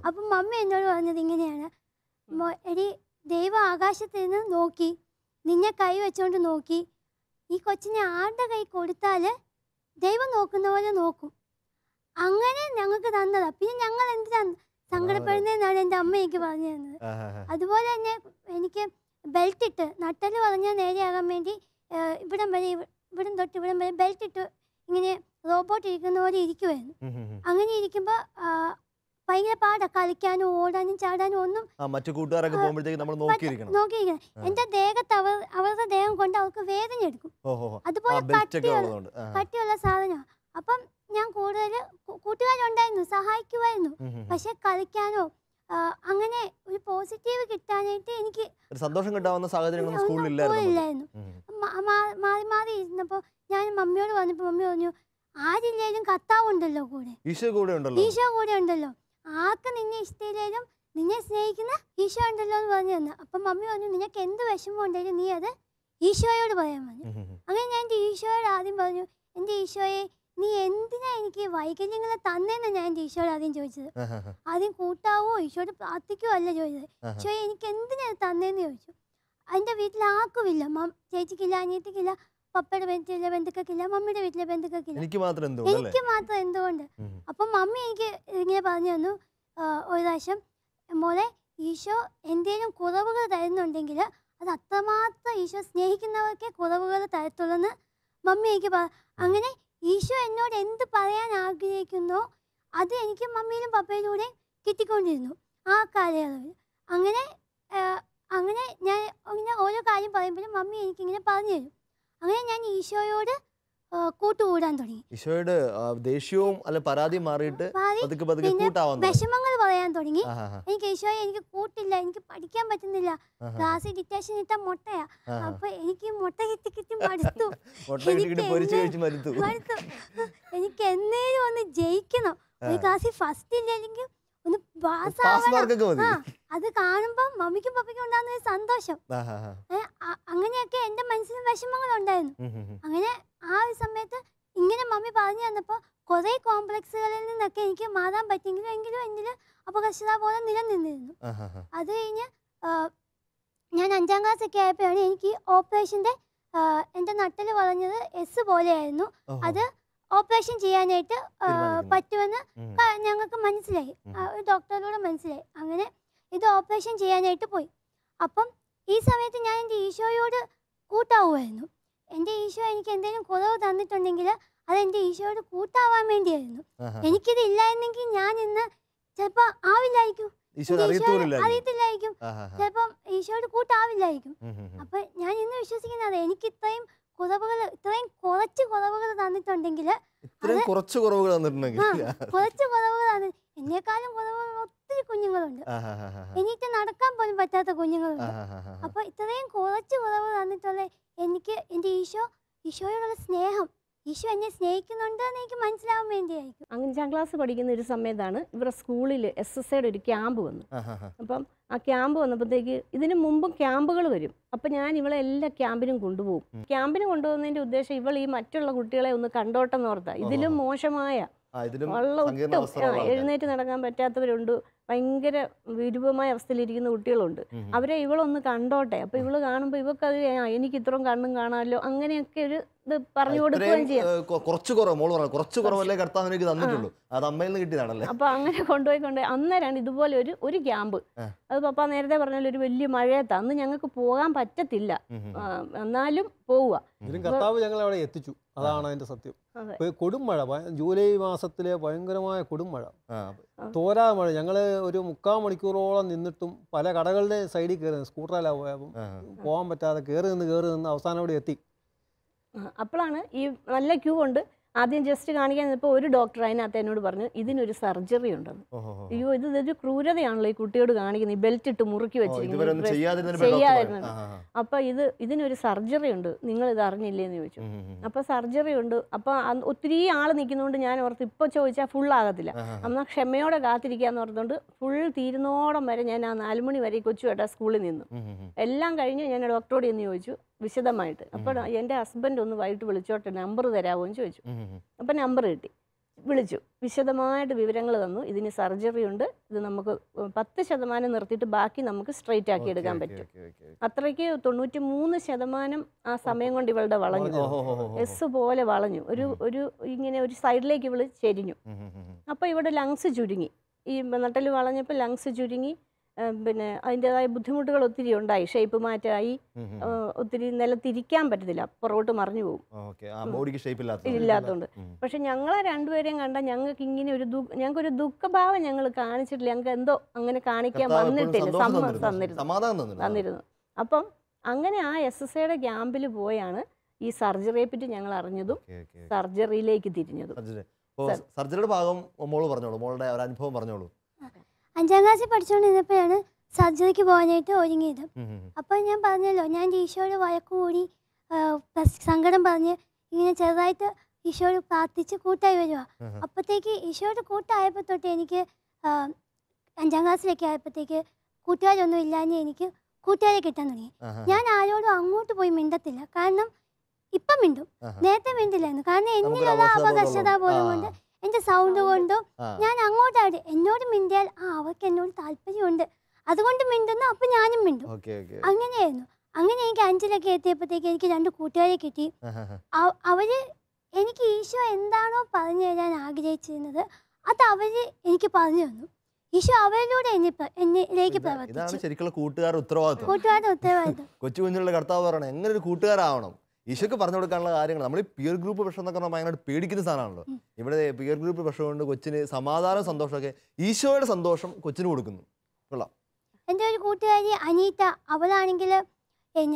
അപ്പം മമ്മി എന്നോട് പറഞ്ഞത് ഇങ്ങനെയാണ്, എടി ദൈവം ആകാശത്തിൽ നിന്ന് നോക്കി നിന്നെ കൈ വെച്ചുകൊണ്ട് നോക്കി, ഈ കൊച്ചിനെ ആരുടെ കൈ കൊടുത്താൽ ദൈവം നോക്കുന്ന പോലെ നോക്കും, അങ്ങനെ ഞങ്ങൾക്ക് തന്നതാ, പിന്നെ ഞങ്ങൾ എന്തിനാണ് സങ്കടപ്പെടുന്നതെന്നാണ് എൻ്റെ അമ്മ എനിക്ക് പറഞ്ഞു തന്നത്. അതുപോലെ തന്നെ എനിക്ക് ബെൽറ്റ് ഇട്ട് നട്ടല് പറഞ്ഞാൽ നേരെയാകാൻ വേണ്ടി ഇവിടം തൊട്ട് ഇവിടം വരെ ബെൽറ്റ് ഇട്ട് ഇങ്ങനെ റോബോട്ട് ഇരിക്കുന്ന പോലെ ഇരിക്കുമായിരുന്നു. അങ്ങനെ ഇരിക്കുമ്പോൾ ഭയങ്കര പാടാ, കളിക്കാനും ഓടാനും ചാടാനും ഒന്നും നോക്കിയിരിക്കണം. എന്റെ ദേഹത്ത് അവരുടെ ദേഹം കൊണ്ട് അവർക്ക് വേദന എടുക്കും. അതുപോലെ കട്ടിയുള്ള സാധനമാണ്. അപ്പം ഞാൻ കൂടുതൽ കൂട്ടുകാരുണ്ടായിരുന്നു, സഹായിക്കുമായിരുന്നു. പക്ഷെ കളിക്കാനോ അങ്ങനെ ഒരു പോസിറ്റീവ് കിട്ടാനായിട്ട് എനിക്ക് സന്തോഷം കിട്ടാവുന്ന സാഹചര്യങ്ങളൊന്നും ഇല്ലായിരുന്നു. മാറി മാറി ഇരുന്നപ്പോൾ ഞാൻ മമ്മിയോട് പറഞ്ഞപ്പോൾ മമ്മി പറഞ്ഞു ആരില്ലേലും കർത്താവുണ്ടല്ലോ കൂടെ, ഈശോ കൂടെ ഉണ്ടല്ലോ, ആർക്ക് നിന്നെ ഇഷ്ടമില്ലേലും നിന്നെ സ്നേഹിക്കുന്ന ഈശോ ഉണ്ടല്ലോ എന്ന് പറഞ്ഞു തന്നു. അപ്പം മമ്മി പറഞ്ഞു നിനക്ക് എന്ത് വിഷമം ഉണ്ടെങ്കിലും നീ അത് ഈശോയോട് പറയാൻ പറഞ്ഞു. അങ്ങനെ ഞാൻ എൻ്റെ ഈശോയോട് ആദ്യം പറഞ്ഞു, എൻ്റെ ഈശോയെ നീ എന്തിനാ എനിക്ക് വൈകല്യങ്ങൾ തന്നേന്ന് ഞാൻ എൻ്റെ ഈശോയോട് ആദ്യം ചോദിച്ചത്. ആദ്യം കൂട്ടാവോ ഈശോയോട് പ്രാർത്ഥിക്കുവോ അല്ല ചോദിച്ചത്, ഈശോയെ എനിക്ക് എന്തിനാ തന്നേന്ന് ചോദിച്ചു. എൻ്റെ വീട്ടിൽ ആർക്കുമില്ല, ചേച്ചിക്കില്ല, അനിയത്തിക്കില്ല, പപ്പയുടെ വീട്ടിലെ ബന്ധുക്കൾക്കില്ല, മമ്മിയുടെ വീട്ടിലെ ബന്ധുക്കൾക്കില്ല, എനിക്ക് മാത്രം എന്തുകൊണ്ട്. അപ്പം മമ്മി എനിക്ക് ഇങ്ങനെ പറഞ്ഞു തന്നു ഒരു പ്രാവശ്യം, മോളെ ഈശോ എന്തെങ്കിലും കുറവുകൾ തരുന്നുണ്ടെങ്കിൽ അത് അത്രമാത്രം ഈശോ സ്നേഹിക്കുന്നവർക്കേ കുറവുകൾ തരത്തുള്ളൂ മമ്മി എനിക്ക് അങ്ങനെ ഈശോ എന്നോട് എന്ത് പറയാൻ ആഗ്രഹിക്കുന്നോ അത് എനിക്ക് മമ്മിയിലും പപ്പയിലൂടെ കിട്ടിക്കൊണ്ടിരുന്നു ആ കാലയളവിൽ. അങ്ങനെ ഞാൻ ഇങ്ങനെ ഓരോ കാര്യം പറയുമ്പോഴും മമ്മി എനിക്കിങ്ങനെ പറഞ്ഞു തരും. അങ്ങനെ ഞാൻ ഈശോയോട് കൂട്ടുകൂടാൻ തുടങ്ങി. ഈശോയുടെ ദേഷ്യവും അല്ല പരാതിയും മാറിയിട്ട് വിഷമങ്ങൾ പറയാൻ തുടങ്ങി. എനിക്ക് ഈശോയെ എനിക്ക് കൂട്ടില്ല, എനിക്ക് പഠിക്കാൻ പറ്റുന്നില്ല, ക്ലാസ്സിൽ ഡിറ്റേഷൻ ഇട്ട മുട്ടയാ, അപ്പൊ എനിക്ക് മുട്ട കിട്ടി മടുത്തു, എനിക്ക് എന്നേലും ഒന്ന് ജയിക്കണം, ഒരു ക്ലാസ്സിൽ ഫസ്റ്റ് ഇല്ലെങ്കിൽ ഒന്ന് അത് കാണുമ്പോ മമ്മിക്കും പപ്പയ്ക്കും ഉണ്ടാകുന്ന ഒരു സന്തോഷം. അങ്ങനെയൊക്കെ എന്റെ മനസ്സിലും വിഷമങ്ങൾ ഉണ്ടായിരുന്നു. അങ്ങനെ ആ ഒരു സമയത്ത് ഇങ്ങനെ മമ്മി പറഞ്ഞു തന്നപ്പോ കുറെ കോംപ്ലക്സുകളിൽ നിന്നൊക്കെ എനിക്ക് മാറാൻ പറ്റിയെങ്കിലും എന്നില് അപകർഷതാബോധം നിലനിന്നിരുന്നു. അത് കഴിഞ്ഞ് ഞാൻ 5ാം ക്ലാസ് ഒക്കെ ആയപ്പോഴാണ് എനിക്ക് ഓപ്പറേഷന്റെ എന്റെ നട്ടല് വളഞ്ഞത് എസ് പോലെയായിരുന്നു. അത് ഓപ്പറേഷൻ ചെയ്യാനായിട്ട് പറ്റുമെന്ന് ഞങ്ങൾക്ക് മനസ്സിലായി, ഡോക്ടറിലൂടെ മനസ്സിലായി. അങ്ങനെ ഇത് ഓപ്പറേഷൻ ചെയ്യാനായിട്ട് പോയി. അപ്പം ഈ സമയത്ത് ഞാൻ എൻ്റെ ഈശോയോട് കൂട്ടാവുമായിരുന്നു. എൻ്റെ ഈശോ എനിക്ക് എന്തെങ്കിലും കുറവ് തന്നിട്ടുണ്ടെങ്കിൽ അത് എൻ്റെ ഈശോയോട് കൂട്ടാവാൻ വേണ്ടിയായിരുന്നു. എനിക്കിത് ഇല്ലായിരുന്നെങ്കിൽ ഞാൻ ഇന്ന് ചിലപ്പോൾ ആവില്ലായിരിക്കും, അറിയത്തില്ലായിരിക്കും, ചിലപ്പം ഈശോയോട് കൂട്ടാവില്ലായിരിക്കും. അപ്പൊ ഞാൻ ഇന്ന് വിശ്വസിക്കുന്നത് എനിക്ക് ഇത്രയും കുറച്ച് കുറവുകൾ തന്നിട്ടുണ്ടെങ്കിൽ കുറച്ച് കുറവുകൾ എന്നെക്കാളും കുറവുകൾ ഒത്തിരി കുഞ്ഞുങ്ങളുണ്ട്, എനിക്ക് നടക്കാൻ പോലും പറ്റാത്ത കുഞ്ഞുങ്ങളുണ്ട്. അപ്പൊ ഇത്രയും കുറച്ച് കുറവ് തന്നിട്ടുള്ള എനിക്ക് എൻ്റെ ഈശോയോടുള്ള സ്നേഹം, ഈശോ എന്നെ സ്നേഹിക്കുന്നുണ്ട് എന്ന് എനിക്ക് മനസ്സിലാവാൻ വേണ്ടിയായിരിക്കും. 5ാം ക്ലാസ് പഠിക്കുന്ന ഒരു സമയത്താണ് ഇവരുടെ സ്കൂളിൽ SSAയുടെ ഒരു ക്യാമ്പ് വന്നു. അപ്പം ആ ക്യാമ്പ് വന്നപ്പോഴത്തേക്ക് ഇതിനു മുമ്പും ക്യാമ്പുകൾ വരും. അപ്പം ഞാൻ ഇവളെ എല്ലാ ക്യാമ്പിനും കൊണ്ടുപോകും. ക്യാമ്പിന് കൊണ്ടുപോകുന്നതിൻ്റെ ഉദ്ദേശം ഇവൾ ഈ മറ്റുള്ള കുട്ടികളെ ഒന്ന് കണ്ടോട്ടെന്ന് ഓർത്താ. ഇതിലും മോശമായ എഴുന്നേറ്റ് നടക്കാൻ പറ്റാത്തവരുണ്ട്, ഭയങ്കര വിരൂപമായ അവസ്ഥയിലിരിക്കുന്ന കുട്ടികളുണ്ട്. അവരെ ഇവളൊന്ന് കണ്ടോട്ടെ, അപ്പൊ ഇവള് കാണുമ്പോ ഇവക്കത് എനിക്ക് ഇത്രയും കണ്ണും കാണാമല്ലോ, അങ്ങനെയൊക്കെ ഒരു ഇത് പറഞ്ഞു കൊടുക്കുകയും ചെയ്യാം. അപ്പൊ അങ്ങനെ കൊണ്ടുപോയി അന്നേരമാണ് ഇതുപോലെ ഒരു ക്യാമ്പ്. അത് പപ്പ നേരത്തെ പറഞ്ഞാൽ ഒരു വലിയ മഴയത്ത് അന്ന് ഞങ്ങൾക്ക് പോകാൻ പറ്റത്തില്ല, എന്നാലും പോവുക. ഞങ്ങളെ അവിടെ എത്തിച്ചു, അതാണ് അതിന്റെ സത്യം. കൊടുമഴ, ജൂലൈ മാസത്തിലെ ഭയങ്കരമായ കൊടുമഴ, തോരാ മഴ. ഞങ്ങള് ഒരു 3/4 മണിക്കൂറോളം നിന്നിട്ടും പല കടകളുടെ സൈഡിൽ കയറി, സ്കൂട്ടറിലാ പോകാൻ പറ്റാതെ കയറി നിന്ന് അവസാനം അവിടെ എത്തി. അപ്പോഴാണ് ഈ നല്ല ക്യൂ ഉണ്ട്. ആദ്യം ജസ്റ്റ് കാണിക്കാൻ ഇപ്പോൾ ഒരു ഡോക്ടർ അതിനകത്ത് എന്നോട് പറഞ്ഞു ഇതിനൊരു സർജറി ഉണ്ടെന്ന്. അയ്യോ, ഇതൊരു ക്രൂരതയാണല്ലോ ഈ കുട്ടിയോട് കാണിക്കുന്നത്, ഈ ബെൽറ്റ് ഇട്ട് മുറുക്കി വെച്ചിരിക്കുന്നത് ചെയ്യാതിരുന്നത്. അപ്പൊ ഇതിനൊരു സർജറി ഉണ്ട്, നിങ്ങൾ ഇത് അറിഞ്ഞില്ലേന്ന് ചോദിച്ചു. അപ്പൊ സർജറി ഉണ്ട്. അപ്പൊ ഒത്തിരി ആള് നിൽക്കുന്നതുകൊണ്ട് ഞാൻ ഓർത്ത് ഇപ്പൊ ചോദിച്ചാൽ ഫുൾ ആകത്തില്ല, എന്നാൽ ക്ഷമയോടെ കാത്തിരിക്കാന്ന് ഓർത്തുകൊണ്ട് ഫുൾ തീരുന്നോളം വരെ ഞാൻ ആ 4 മണി വരെ കൊച്ചുവേട്ട സ്കൂളിൽ നിന്നു. എല്ലാം കഴിഞ്ഞ് ഞാൻ ഡോക്ടറോട് എന്ന് ചോദിച്ചു വിശദമായിട്ട്. അപ്പോൾ എൻ്റെ ഹസ്ബൻഡ് ഒന്ന് വൈകിട്ട് വിളിച്ചോട്ടെ, നമ്പർ തരാമോ എന്ന് ചോദിച്ചു. അപ്പം നമ്പർ കിട്ടി, വിളിച്ചു, വിശദമായിട്ട് വിവരങ്ങൾ തന്നു. ഇതിന് സർജറി ഉണ്ട്, ഇത് നമുക്ക് 10% നിർത്തിയിട്ട് ബാക്കി നമുക്ക് സ്ട്രെയിറ്റ് ആക്കി എടുക്കാൻ പറ്റും. അത്രയ്ക്ക് 93% ആ സമയം കൊണ്ട് ഇവളുടെ വളഞ്ഞു, എസ് പോലെ വളഞ്ഞു. ഒരു ഇങ്ങനെ ഒരു സൈഡിലേക്ക് ഇവള് ചെരിഞ്ഞു. അപ്പോൾ ഇവിടെ ലങ്സ് ചുരുങ്ങി, ഈ നട്ടൽ വളഞ്ഞപ്പോൾ ലങ്സ് ചുരുങ്ങി. പിന്നെ അതിൻ്റെതായ ബുദ്ധിമുട്ടുകൾ ഒത്തിരി ഉണ്ടായി, ഷേപ്പ് മാറ്റമായി, ഒത്തിരി നിലത്തിരിക്കാൻ പറ്റത്തില്ല, പുറകോട്ട് മറിഞ്ഞു പോകും ഇല്ലാത്തതുകൊണ്ട്. പക്ഷെ ഞങ്ങളെ രണ്ടുപേരെയും കണ്ടാൽ ഞങ്ങൾക്ക് ഇങ്ങനെ ഞങ്ങൾക്കൊരു ദുഃഖഭാവം ഞങ്ങൾ കാണിച്ചിട്ടില്ല, ഞങ്ങൾക്ക് എന്തോ അങ്ങനെ കാണിക്കാൻ വന്നിട്ടില്ല, തന്നിരുന്നു. അപ്പം അങ്ങനെ ആ SSAയുടെ ക്യാമ്പിൽ പോയാണ് ഈ സർജറിയെ പറ്റി ഞങ്ങൾ അറിഞ്ഞതും സർജറിയിലേക്ക് തിരിഞ്ഞതും. സർജറിയുടെ ഭാഗം മോള് പറഞ്ഞോളൂ, മോളുടെ ഒരു അനുഭവം പറഞ്ഞോളൂ. 5ാം ക്ലാസ്സിൽ പഠിച്ചുകൊണ്ടിരുന്നപ്പോഴാണ് സർജറിക്ക് പോകാനായിട്ട് ഒരുങ്ങിയത്. അപ്പോൾ ഞാൻ പറഞ്ഞല്ലോ, ഞാൻ ഈശോയോട് വഴക്കുകൂടി സങ്കടം പറഞ്ഞ് ഇങ്ങനെ ചെറുതായിട്ട് ഈശോയോട് പ്രാർത്ഥിച്ച് കൂട്ടായി വരുക. അപ്പോഴത്തേക്ക് ഈശോയോട് കൂട്ടായപ്പോൾ തൊട്ട് എനിക്ക് 5ാം ക്ലാസ്സിലൊക്കെ ആയപ്പോഴത്തേക്ക് കൂട്ടുകാരൊന്നും ഇല്ലാഞ്ഞ് എനിക്ക് കൂട്ടുകാരെ കിട്ടാൻ തുടങ്ങി. ഞാൻ ആരോടും അങ്ങോട്ട് പോയി മിണ്ടത്തില്ല, കാരണം ഇപ്പം മിണ്ടും, നേരത്തെ മിണ്ടില്ലായിരുന്നു. കാരണം എന്നിലുള്ള അപകർഷതാബോധം കൊണ്ട്, എൻ്റെ സൗണ്ട് കൊണ്ടും ഞാൻ അങ്ങോട്ടായിട്ട് എന്നോട് മിണ്ടിയാൽ അവർക്ക് എന്നോട് താല്പര്യമുണ്ട്, അതുകൊണ്ട് മിണ്ടുന്നു, അപ്പം ഞാനും മിണ്ടും. അങ്ങനെയായിരുന്നു. അങ്ങനെ എനിക്ക് 5-ലൊക്കെ എത്തിയപ്പോഴത്തേക്ക് എനിക്ക് 2 കൂട്ടുകാരെ കിട്ടി. അവര് എനിക്ക് ഈശോ എന്താണോ പറഞ്ഞു തരാൻ ആഗ്രഹിച്ചിരുന്നത് അത് അവര് എനിക്ക് പറഞ്ഞു തന്നു. ഈശോ അവരിലൂടെ എന്നിലേക്ക് പ്രവർത്തിച്ചു. കൂട്ടുകാരുടെ ഉത്തരവാദിത്വം. കൊച്ചു കുഞ്ഞുങ്ങളുടെ കർത്താവ് പറയണം എങ്ങനെ ഒരു കൂട്ടുകാരാവണം, ഈശോക്ക് പറഞ്ഞു കൊടുക്കാനുള്ള കാര്യങ്ങൾ. നമ്മൾ ഈ പിയർ ഗ്രൂപ്പ് പ്രശ്നം എന്നൊക്കെ പറഞ്ഞാൽ ഭയങ്കരമായിട്ട് പേടിക്കുന്ന സാധനമാണല്ലോ. ഇവിടെ പിയർ ഗ്രൂപ്പ് പ്രശ്നം കൊണ്ട് കൊച്ചിന് സമാധാനം, സന്തോഷമൊക്കെ ഈശോയുടെ സന്തോഷം കൊച്ചിന് കൊടുക്കുന്നു. എൻ്റെ ഒരു കൂട്ടുകാരി അനീറ്റ, അവളാണെങ്കിൽ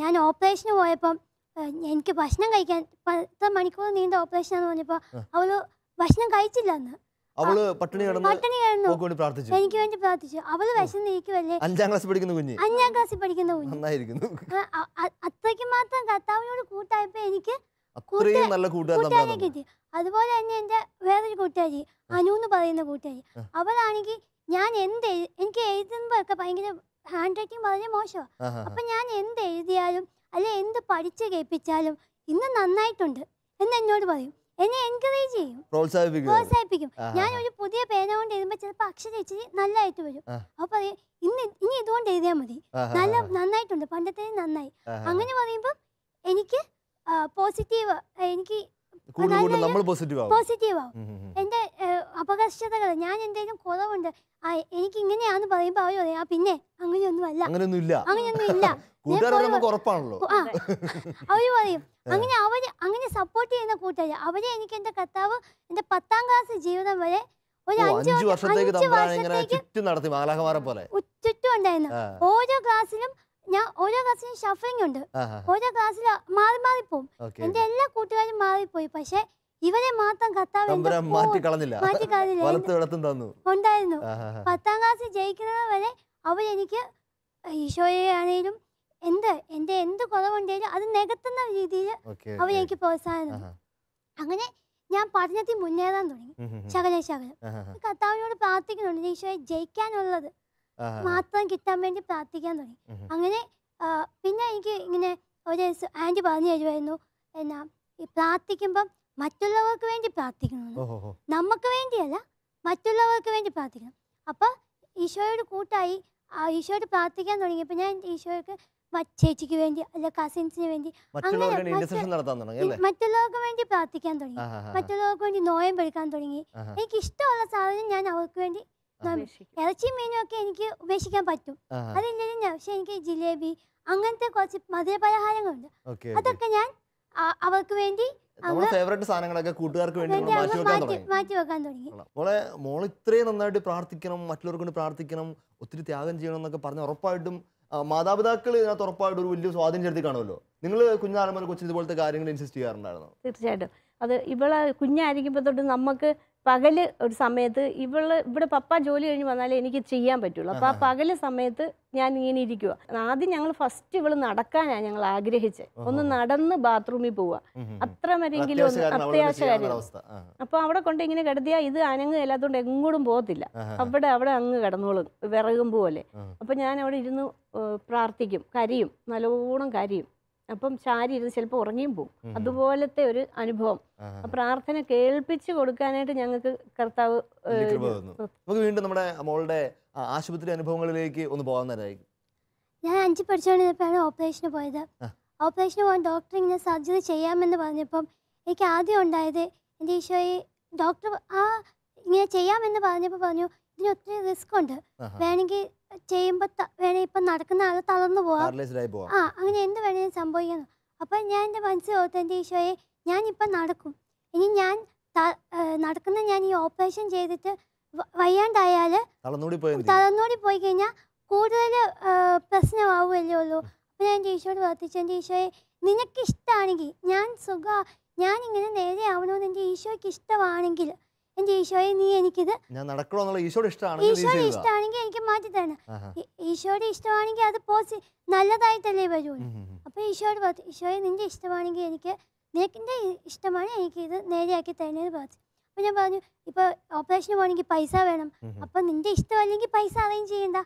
ഞാൻ ഓപ്പറേഷന് പോയപ്പം എനിക്ക് ഭക്ഷണം കഴിക്കാൻ 10 മണിക്കൂർ നീണ്ട ഓപ്പറേഷൻ ആണെന്ന് പറഞ്ഞപ്പോൾ അവള് ഭക്ഷണം കഴിച്ചില്ല അന്ന്. അവള് പട്ടിണി കിടന്നു എനിക്ക് വേണ്ടി പ്രാർത്ഥിച്ചു. അവള് വിശന്നിരിക്കുവല്ലേ, 5ാം ക്ലാസ്സിൽ പഠിക്കുന്ന കുഞ്ഞ്. 5ാം ക്ലാസ്സിൽ പഠിക്കുന്ന കുഞ്ഞ്. നന്നായിരിക്കുന്നു. അത്രയ്ക്ക് മാത്രം കർത്താവിനോട് കൂട്ടായപ്പോ എനിക്ക് അത്രയും നല്ല കൂട്ടുകാരെ കിട്ടി. അതുപോലെ തന്നെ എൻ്റെ വേറൊരു കൂട്ടുകാരി അനു എന്ന് പറയുന്ന കൂട്ടുകാരി, അവളാണെങ്കിൽ ഞാൻ എനിക്ക് എഴുതുമ്പോഴൊക്കെ ഭയങ്കര ഹാൻഡ് റൈറ്റിംഗ് വളരെ മോശമാണ്. അപ്പൊ ഞാൻ എന്ത് എഴുതിയാലും അല്ലെ എന്ത് പഠിച്ച് കേൾപ്പിച്ചാലും ഇന്ന് നന്നായിട്ടുണ്ട് എന്ന് എന്നോട് പറയും. എന്നെ എൻകറേജ് ചെയ്യും, പ്രോത്സാഹിപ്പിക്കും. ഞാൻ ഒരു പുതിയ പേന കൊണ്ട് എഴുതുമ്പോൾ ചിലപ്പോൾ അക്ഷരം ഇച്ചിരി നല്ലതായിട്ട് വരും. അപ്പൊ പറയും ഇനി ഇതുകൊണ്ട് എഴുതിയാൽ മതി, നന്നായിട്ടുണ്ട്, പണ്ടത്തെ നന്നായി. അങ്ങനെ പറയുമ്പോൾ എനിക്ക് പോസിറ്റീവ്, എനിക്ക് പോസിറ്റീവ് ആവും. എന്റെ അപകർഷതകൾ, ഞാൻ എന്തെങ്കിലും കുറവുണ്ട് എനിക്ക് ഇങ്ങനെയാന്ന് പറയുമ്പോ അവര് പറയാം പിന്നെ അങ്ങനെയൊന്നുമല്ല, അങ്ങനെയൊന്നും ഇല്ല അവര് പറയും. അങ്ങനെ സപ്പോർട്ട് ചെയ്യുന്ന കൂട്ടുകാർ അവരെ എനിക്ക് എന്റെ കർത്താവ് എന്റെ 10ാം ക്ലാസ് ജീവിതം വരെ ഒരു 5 വർഷത്തേക്ക് ചുറ്റും ഉണ്ടായിരുന്നു. ഓരോ ക്ലാസ്സിലും ഷഫറിംഗ് ഉണ്ട്, ഓരോ ക്ലാസ്സിൽ മാറി മാറിപ്പോവും. എന്റെ എല്ലാ കൂട്ടുകാരും മാറിപ്പോയി, പക്ഷെ ഇവരെ മാത്രം കർത്താവ് മാറ്റിക്കളഞ്ഞില്ല ഉണ്ടായിരുന്നു. 10ാം ക്ലാസ് ജയിക്കുന്നത് വരെ അവരെനിക്ക് ഈശോയെ ആണെങ്കിലും എന്റെ എന്ത് കുറവുണ്ടെങ്കിലും അത് നികത്തുന്ന രീതിയിൽ അവരെനിക്ക് പ്രോത്സാഹനം. അങ്ങനെ ഞാൻ പഠനത്തിൽ മുന്നേറാൻ തുടങ്ങി. ശകലം കർത്താവിനോട് പ്രാർത്ഥിക്കുന്നുണ്ട്, ഈശോയെ ജയിക്കാനുള്ളത് മാത്രം കിട്ടാൻ വേണ്ടി പ്രാർത്ഥിക്കാൻ തുടങ്ങി. അങ്ങനെ പിന്നെ എനിക്ക് ഇങ്ങനെ ഒരു ആൻറ്റി പറഞ്ഞു തരുമായിരുന്നു, എന്നാ ഈ പ്രാർത്ഥിക്കുമ്പം മറ്റുള്ളവർക്ക് വേണ്ടി പ്രാർത്ഥിക്കണമെന്ന്, നമുക്ക് വേണ്ടിയല്ല മറ്റുള്ളവർക്ക് വേണ്ടി പ്രാർത്ഥിക്കണം. അപ്പം ഈശോയോട് കൂട്ടായി ഈശോയോട് പ്രാർത്ഥിക്കാൻ തുടങ്ങിയപ്പോൾ ഞാൻ ഈശോയ്ക്ക് ചേച്ചിക്ക് വേണ്ടി അല്ല കസിൻസിന് വേണ്ടി മറ്റുള്ളവർക്ക് വേണ്ടി പ്രാർത്ഥിക്കാൻ തുടങ്ങി, മറ്റുള്ളവർക്ക് വേണ്ടി നോയമ്പ് എടുക്കാൻ തുടങ്ങി. എനിക്ക് ഇഷ്ടമുള്ള സാധനം ഞാൻ അവർക്ക് വേണ്ടി, ഇറച്ചി മീനും ഒക്കെ എനിക്ക് ഉപേക്ഷിക്കാൻ പറ്റും, അതില്ലെങ്കിലും പക്ഷെ എനിക്ക് ജിലേബി അങ്ങനത്തെ കുറച്ച് മധുരപലഹാരങ്ങളുണ്ട്, അതൊക്കെ ഞാൻ അവർക്ക് വേണ്ടി മാറ്റി വെക്കാൻ തുടങ്ങി. മോള് ഇത്രയും നന്നായിട്ട് പ്രാർത്ഥിക്കണം, മറ്റുള്ളവർക്ക് വേണ്ടി പ്രാർത്ഥിക്കണം, ഒത്തിരി ത്യാഗം ചെയ്യണം എന്നൊക്കെ പറഞ്ഞ ഉറപ്പായിട്ടും മാതാപിതാക്കൾ ഇതിനകത്ത് ഉറപ്പായിട്ടും ഒരു വലിയ സ്വാധീനം ചെലുത്തി കാണുമല്ലോ. നിങ്ങൾ കുഞ്ഞാലം മുതൽ കൊച്ചിന് ഇതുപോലത്തെ കാര്യങ്ങൾ ഇൻസിസ്റ്റ് ചെയ്യാറുണ്ടായിരുന്നു? തീർച്ചയായിട്ടും. അത് ഇവളെ കുഞ്ഞായിരിക്കുമ്പോൾ തൊട്ട് നമുക്ക് പകല് ഒരു സമയത്ത് ഇവിടെ പപ്പ ജോലി കഴിഞ്ഞ് വന്നാലേ എനിക്ക് ചെയ്യാൻ പറ്റുള്ളൂ. അപ്പോൾ ആ പകല് സമയത്ത് ഞാൻ ഇങ്ങനെ ഇരിക്കുക. ആദ്യം ഞങ്ങൾ ഫസ്റ്റ് ഇവള് നടക്കാനാണ് ഞങ്ങൾ ആഗ്രഹിച്ചത്, ഒന്ന് നടന്ന് ബാത്റൂമിൽ പോവുക, അത്ര വരെയെങ്കിലും ഒന്ന് അത്യാവശ്യ കാര്യം. അപ്പോൾ അവിടെ കൊണ്ട് ഇങ്ങനെ കിടത്തിയാൽ ഇത് അനങ്ങ് എല്ലാത്തോണ്ട് എങ്ങോട്ടും പോകത്തില്ല, അവിടെ അങ്ങ് കിടന്നോളും വിറകും പോലെ. അപ്പം ഞാൻ അവിടെ ഇരുന്ന് പ്രാർത്ഥിക്കും, കരിയും, നല്ലോണം കരിയും. അപ്പം ചാരി ഇരുന്ന് ചിലപ്പോൾ ഉറങ്ങിയും പോകും. അതുപോലത്തെ ഒരു അനുഭവം. പ്രാർത്ഥന കേൾപ്പിച്ചു കൊടുക്കാനായിട്ട് ഞങ്ങൾക്ക് കർത്താവ്. നമുക്ക് വീണ്ടും നമ്മുടെ മോളുടെ ആശുപത്രി അനുഭവങ്ങളിലേക്ക് ഒന്ന് പോകാവുന്നതായിരിക്കും. ഞാൻ 5 പഠിച്ചുകൊണ്ടിരുന്നപ്പോഴാണ് ഓപ്പറേഷന് പോയത്. ഓപ്പറേഷന് പോകാൻ ഡോക്ടർ ഇങ്ങനെ സർജറി ചെയ്യാമെന്ന് പറഞ്ഞപ്പം എനിക്ക് ആദ്യം ഉണ്ടായത്, എൻ്റെ ഈശോയെ ഡോക്ടർ ഇങ്ങനെ ചെയ്യാമെന്ന് പറഞ്ഞപ്പോൾ പറഞ്ഞു ഇതിന് ഒത്തിരി റിസ്ക് ഉണ്ട്, വേണമെങ്കിൽ ചെയ്യുമ്പോൾ ഇപ്പം നടക്കുന്ന ആൾ തളർന്നു പോവാം, അങ്ങനെ എന്ത് വേണേലും സംഭവിക്കുന്നു. അപ്പം ഞാൻ എൻ്റെ മനസ്സിൽ ഓർത്ത് എൻ്റെ ഈശോയെ ഞാനിപ്പം നടക്കും, ഇനി ഞാൻ ഞാൻ ഈ ഓപ്പറേഷൻ ചെയ്തിട്ട് വയ്യാണ്ടായാൽ തളർന്നോടി പോയി കഴിഞ്ഞാൽ കൂടുതൽ പ്രശ്നമാവുമല്ലേ ഉള്ളൂ. അപ്പം ഞാൻ എൻ്റെ ഈശോയോട് പ്രാർത്ഥിച്ചു, എൻ്റെ ഈശോയെ നിനക്കിഷ്ടമാണെങ്കിൽ ഞാനിങ്ങനെ നേരെ ആവണമെന്ന് എൻ്റെ ഈശോയ്ക്ക് ഇഷ്ടമാണെങ്കിൽ എൻ്റെ ഈശോയെ നീ എനിക്കിത് ഈശോയുടെ ഇഷ്ടമാണെങ്കിൽ എനിക്ക് മാറ്റി തരണം. ഈശോയുടെ ഇഷ്ടമാണെങ്കിൽ അത് നല്ലതായിട്ടല്ലേ വരുള്ളൂ. അപ്പൊ ഈശോയോട് പറഞ്ഞു, ഈശോയെ നിന്റെ ഇഷ്ടമാണെങ്കിൽ നിനക്കിന്റെ ഇഷ്ടമാണ് എനിക്ക് ഇത് നേരെയാക്കി തരുന്നത് പറഞ്ഞു. അപ്പൊ ഞാൻ പറഞ്ഞു, ഇപ്പൊ ഓപ്പറേഷന് പോകണമെങ്കിൽ പൈസ വേണം, അപ്പൊ നിന്റെ ഇഷ്ടമല്ലെങ്കിൽ പൈസ അറേഞ്ച് ചെയ്യണ്ട,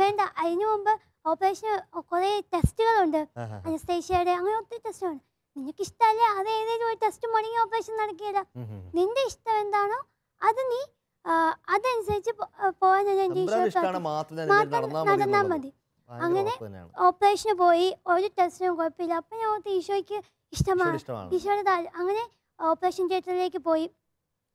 വേണ്ട. അതിനു മുമ്പ് ഓപ്പറേഷന് കുറെ ടെസ്റ്റുകളുണ്ട്, അനസ്തേഷ്യയുടെ, അങ്ങനെ ഒത്തിരി ടെസ്റ്റുണ്ട്. നിനക്ക് ഇഷ്ടമല്ലേ അത് ഏതെങ്കിലും ഒരു ടെസ്റ്റ് മുടങ്ങി ഓപ്പറേഷൻ നടക്കില്ല, നിന്റെ ഇഷ്ടം എന്താണോ അത് നീ അതനുസരിച്ച് പോവാൻ നടന്നാൽ മതി. അങ്ങനെ ഓപ്പറേഷന് പോയി, ഒരു ടെസ്റ്റിനും കുഴപ്പമില്ല. അപ്പൊ ഞാൻ ഓർത്ത് ഈശോയ്ക്ക് ഇഷ്ടമാണ്, ഈശോയുടെ താല്പര്യം. അങ്ങനെ ഓപ്പറേഷൻ തിയേറ്ററിലേക്ക് പോയി.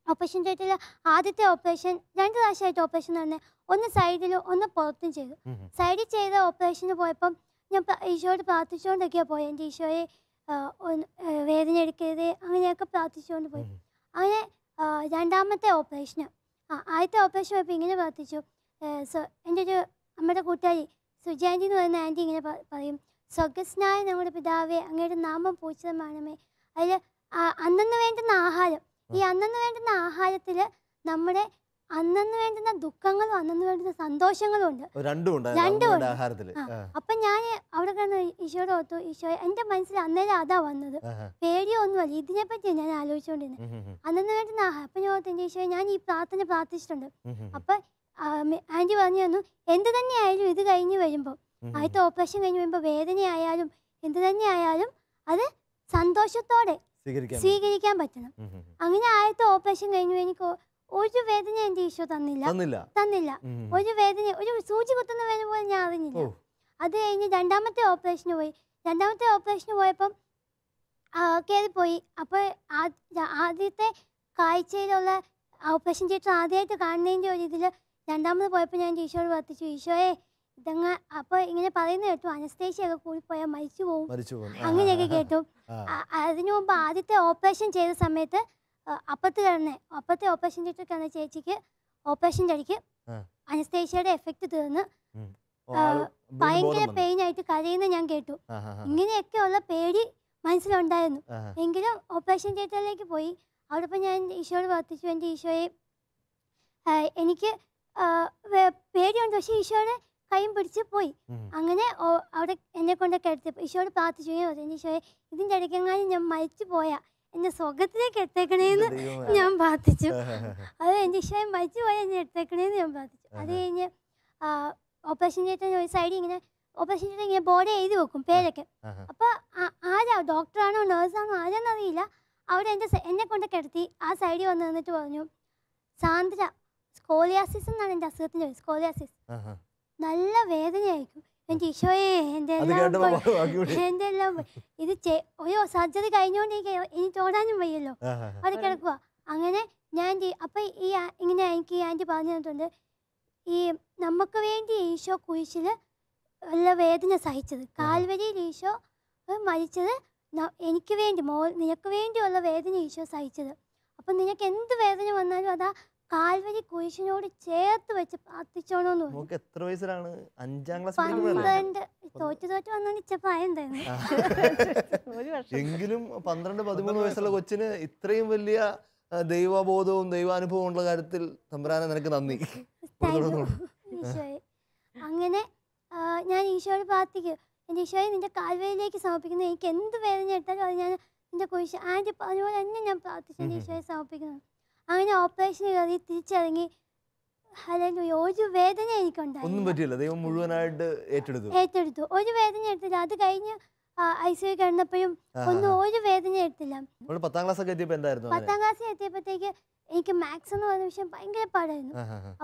ഓപ്പറേഷൻ തിയേറ്ററിൽ ആദ്യത്തെ ഓപ്പറേഷൻ 2 പ്രാവശ്യമായിട്ട് ഓപ്പറേഷൻ നടന്നത്, ഒന്ന് സൈഡിലും ഒന്ന് പുറത്തും ചെയ്തു. സൈഡിൽ ചെയ്ത ഓപ്പറേഷന് പോയപ്പം ഞാൻ ഈശോയോട് പ്രാർത്ഥിച്ചുകൊണ്ടൊക്കെയാണ് പോയത്, എൻ്റെ ഈശോയെ വേദന എടുക്കരുത്, അങ്ങനെയൊക്കെ പ്രാർത്ഥിച്ചുകൊണ്ട് പോയി. അങ്ങനെ രണ്ടാമത്തെ ഓപ്പറേഷന് ആദ്യത്തെ ഓപ്പറേഷൻ പോയപ്പോൾ ഇങ്ങനെ പ്രാർത്ഥിച്ചു. എൻ്റെ ഒരു അമ്മയുടെ കൂട്ടുകാരി സുജാൻറ്റി എന്ന് പറയുന്ന ആൻറ്റി ഇങ്ങനെ പറയും, സ്വർഗസ്നായ നമ്മുടെ പിതാവേ, അങ്ങയുടെ നാമം പൂജിതമാണമേ. അതിൽ അന്നന്ന് വേണ്ടുന്ന ആഹാരം, ഈ അന്നന്ന് വേണ്ടുന്ന ആഹാരത്തിൽ നമ്മുടെ അന്നന്ന് വേണ്ടുന്ന ദുഃഖങ്ങളും അന്നന്ന് വേണ്ടുന്ന സന്തോഷങ്ങളും ഉണ്ട്. അപ്പൊ ഞാൻ അവിടെ കിടന്ന് ഈശോയോട് ഓർത്തു, ഈശോ എന്റെ മനസ്സിൽ അന്നേരം അതാ വന്നത്, പേടിയോ ഒന്നുമല്ല, ഇതിനെപ്പറ്റി ഞാൻ ആലോചിച്ചുകൊണ്ടിരുന്നത്. അന്നന്ന് വേണ്ടുന്ന ആഹാരം. അപ്പൊ ഞാൻ ഓർത്തു, എന്റെ ഈശോയെ ഞാൻ ഈ പ്രാർത്ഥന പ്രാർത്ഥിച്ചിട്ടുണ്ട്. അപ്പൊ ആന്റി പറഞ്ഞു തന്നു, എന്ത് തന്നെയായാലും ഇത് കഴിഞ്ഞ് വരുമ്പോൾ, ആദ്യത്തെ ഓപ്പറേഷൻ കഴിഞ്ഞ് വരുമ്പോൾ വേദനയായാലും എന്ത് തന്നെയായാലും അത് സന്തോഷത്തോടെ സ്വീകരിക്കാൻ പറ്റണം. അങ്ങനെ ആദ്യത്തെ ഓപ്പറേഷൻ കഴിഞ്ഞു എനിക്ക് ഒരു വേദന എന്റെ ഈശോ തന്നില്ല. ഒരു വേദന, ഒരു സൂചി കുത്തുന്ന വേദന പോലും ഞാൻ അറിഞ്ഞില്ല. അത് കഴിഞ്ഞ് രണ്ടാമത്തെ ഓപ്പറേഷന് പോയപ്പം കയറിപ്പോയി. അപ്പോൾ ആദ്യത്തെ കാഴ്ചയിലുള്ള ഓപ്പറേഷൻ തിയേറ്റർ ആദ്യമായിട്ട് കാണുന്നതിൻ്റെ ഒരു ഇതിൽ രണ്ടാമത് പോയപ്പോൾ ഞാൻ ഈശോയോട് പ്രാർത്ഥിച്ചു, ഈശോയെ ഇതങ്ങ് അപ്പോൾ ഇങ്ങനെ പറയുന്ന കേട്ടു, അനസ്തേഷ്യയൊക്കെ കൂടിപ്പോയാൽ മരിച്ചു പോകും, അങ്ങനെയൊക്കെ കേട്ടു. അതിനു മുമ്പ് ആദ്യത്തെ ഓപ്പറേഷൻ ചെയ്ത സമയത്ത് അപ്പത്തെ ഓപ്പറേഷൻ തിയേറ്റർ കിടന്ന ചേച്ചിക്ക് ഓപ്പറേഷൻ്റെ ഇടയ്ക്ക് അനസ്തേഷ്യയുടെ എഫക്റ്റ് തീർന്ന് ഭയങ്കര പെയിൻ ആയിട്ട് കരയുന്ന ഞാൻ കേട്ടു. ഇങ്ങനെയൊക്കെയുള്ള പേടി മനസ്സിലുണ്ടായിരുന്നു. എങ്കിലും ഓപ്പറേഷൻ തിയേറ്ററിലേക്ക് പോയി. അവിടെ ഇപ്പോൾ ഞാൻ ഈശോയോട് പ്രാർത്ഥിച്ചു, എൻ്റെ ഈശോയെ എനിക്ക് പേടിയുണ്ട്, പക്ഷേ ഈശോയുടെ കൈയും പിടിച്ച് പോയി. അങ്ങനെ അവിടെ എന്നെ കൊണ്ട് കിടത്തിയപ്പോൾ ഈശോയോട് പ്രാർത്ഥിച്ചു, എൻ്റെ ഈശോയെ ഇതിൻ്റെ ഇടയ്ക്കെങ്ങാനും ഞാൻ മരിച്ചു പോയാൽ എന്നെ സ്വർഗത്തിലേക്ക് എടുത്തേക്കണേന്ന് ഞാൻ പ്രാർത്ഥിച്ചു. അത് എൻ്റെ ഈശോയെ മരിച്ചു പോയാൽ എന്നെ എടുത്തേക്കണേന്ന് ഞാൻ പ്രാർത്ഥിച്ചു. അത് കഴിഞ്ഞ് ഓപ്പറേഷൻ തിയേറ്ററിന് ഒരു സൈഡിൽ ഇങ്ങനെ ഓപ്പറേഷൻ തിയേറ്റർ ഇങ്ങനെ ബോർഡ് എഴുതി വെക്കും പേരൊക്കെ. അപ്പോൾ ആരാ, ഡോക്ടറാണോ നേഴ്സാണോ ആരാന്നറിയില്ല, അവിടെ എന്നെ കൊണ്ട് കിടത്തി ആ സൈഡിൽ വന്ന് നിന്നിട്ട് പറഞ്ഞു, സാന്ദ്ര സ്കോളിയാസിസ് എന്നാണ് എൻ്റെ അസുഖത്തിൻ്റെ പേര്, സ്കോളിയാസിസ്, നല്ല വേദനയായിരിക്കും. എൻ്റെ ഈശോയെ എൻ്റെ എല്ലാം ഇത് ഒരു സർജറി കഴിഞ്ഞുകൊണ്ട് എനിക്ക് ഓടാനും വയ്യല്ലോ, അവിടെ കിടക്കുക. അങ്ങനെ ഞാൻ അപ്പം ഇങ്ങനെ എനിക്ക് ആൻറ്റി പറഞ്ഞു തന്നിട്ടുണ്ട്, ഈ നമുക്ക് വേണ്ടി ഈശോ കുരിശിൽ ഉള്ള വേദന സഹിച്ചത്, കാൽവരിയിൽ ഈശോ മരിച്ചത് എനിക്ക് വേണ്ടി, നിനക്ക് വേണ്ടിയുള്ള വേദന ഈശോ സഹിച്ചത്. അപ്പം നിനക്ക് എന്ത് വേദന വന്നാലും അതാ കാൽവരി കുരിശിനോട് ചേർത്ത് വെച്ച് പ്രാർത്ഥിച്ചോണോന്ന് പറഞ്ഞു. 12 തോറ്റു വന്നോണ്ട് ഇച്ച പ്രായം തന്നെ. എങ്കിലും 12-13 വയസ്സുള്ള കൊച്ചിന് ഇത്രയും വലിയ ദൈവബോധവും ദൈവാനുഭവവും ഉള്ള കാര്യത്തിൽ തമ്പുരാനെ നിനക്ക് നന്ദി. ഈശോയെ അങ്ങനെ ഞാൻ ഈശോയോട് പ്രാർത്ഥിക്കും, എൻ്റെ ഈശോയെ നിന്റെ കാൽവരിയിലേക്ക് സമർപ്പിക്കുന്നു, എനിക്ക് എന്ത് വേദന എടുത്താലും അത് ഞാൻ നിന്റെ കുരിശ് ആൻറ്റി പറഞ്ഞ പോലെ തന്നെ ഞാൻ പ്രാർത്ഥിച്ചു എൻ്റെ ഈശോയെ സമർപ്പിക്കുന്നു. അങ്ങനെ ഓപ്പറേഷൻ കയറി തിരിച്ചിറങ്ങി, ഹല്ലേലൂയ, ഒരു വേദന എനിക്കുണ്ടായിരുന്നു. ദൈവം മുഴുവനായിട്ട് ഏറ്റെടുത്തു, ഒരു വേദന എടുത്തില്ല. അത് കഴിഞ്ഞ് ICU കിടന്നപ്പോഴും ഒന്നും ഒരു വേദന എടുത്തില്ല. 10ാം ക്ലാസ് എത്തിയപ്പോഴത്തേക്ക് എനിക്ക് മാത്സ് എന്ന് പറയുന്ന വിഷയം ഭയങ്കര പാടായിരുന്നു.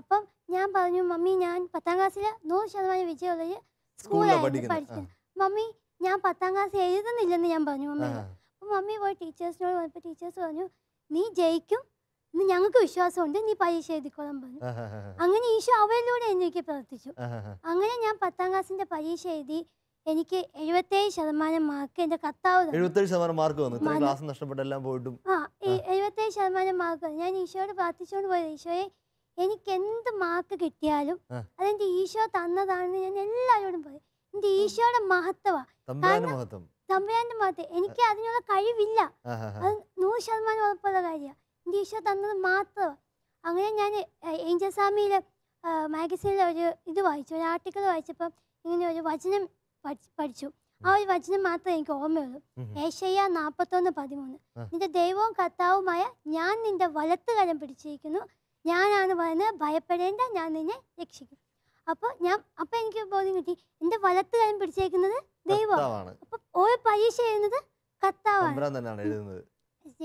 അപ്പം ഞാൻ പറഞ്ഞു, മമ്മി ഞാൻ 10ാം ക്ലാസ്സിൽ 100% വിജയമുള്ളത് സ്കൂളായിരുന്നു പഠിക്കുന്നത്, മമ്മി ഞാൻ 10ാം ക്ലാസ് എഴുതുന്നില്ലെന്ന് ഞാൻ പറഞ്ഞു മമ്മിയോട്. അപ്പം മമ്മി പോയി ടീച്ചേഴ്സിനോട് പറഞ്ഞപ്പോൾ ടീച്ചേഴ്സ് പറഞ്ഞു, നീ ജയിക്കും, ഇന്ന് ഞങ്ങൾക്ക് വിശ്വാസമുണ്ട്, നീ പരീക്ഷ എഴുതിക്കോളാൻ പറഞ്ഞു. അങ്ങനെ ഈശോ അവരിലൂടെ എനിക്ക് പ്രവർത്തിച്ചു. അങ്ങനെ ഞാൻ 10ാം ക്ലാസ്സിന്റെ പരീക്ഷ എഴുതി. എനിക്ക് 77% മാർക്ക് എൻ്റെ കർത്താവ് 77% മാർക്ക് വന്നു. 77% മാർക്ക്. ഞാൻ ഈശോയോട് പ്രാർത്ഥിച്ചുകൊണ്ട് പോയത്, ഈശോയെ എനിക്ക് എന്ത് മാർക്ക് കിട്ടിയാലും അതെന്റെ ഈശോ തന്നതാണെന്ന് ഞാൻ എല്ലാവരോടും പറയും. എന്റെ ഈശോയുടെ മഹത്വമാണ്, തമ്പുരാന്റെ മഹത്വം. എനിക്ക് അതിനുള്ള കഴിവില്ല, അത് 100% ഉറപ്പുള്ള കാര്യമാണ്. എൻ്റെ ഈശോ തന്നത് മാത്രമാണ്. അങ്ങനെ ഞാൻ ഏഞ്ചൽ സ്വാമിയിലെ മാഗസീനിൽ ഒരു ഇത് വായിച്ചു, ഒരു ആർട്ടിക്കിൾ വായിച്ചപ്പം ഇങ്ങനെ ഒരു വചനം പഠിച്ചു. ആ ഒരു വചനം മാത്രമേ എനിക്ക് ഓർമ്മയുള്ളൂ. ഏശയ്യാ 41:13. നിന്റെ ദൈവവും കർത്താവുമായ ഞാൻ നിന്റെ വലത്ത് കരം പിടിച്ചിരിക്കുന്നു, ഞാനാണ് പറയുന്നത്, ഭയപ്പെടേണ്ട, ഞാൻ നിന്നെ രക്ഷിക്കും. അപ്പോൾ എനിക്ക് ബോധ്യം കിട്ടി, എൻ്റെ വലത്ത് കരം പിടിച്ചേക്കുന്നത് ദൈവമാണ്. അപ്പൊ ഓരോ പരീക്ഷ എഴുതുന്നത് കർത്താവാണ്.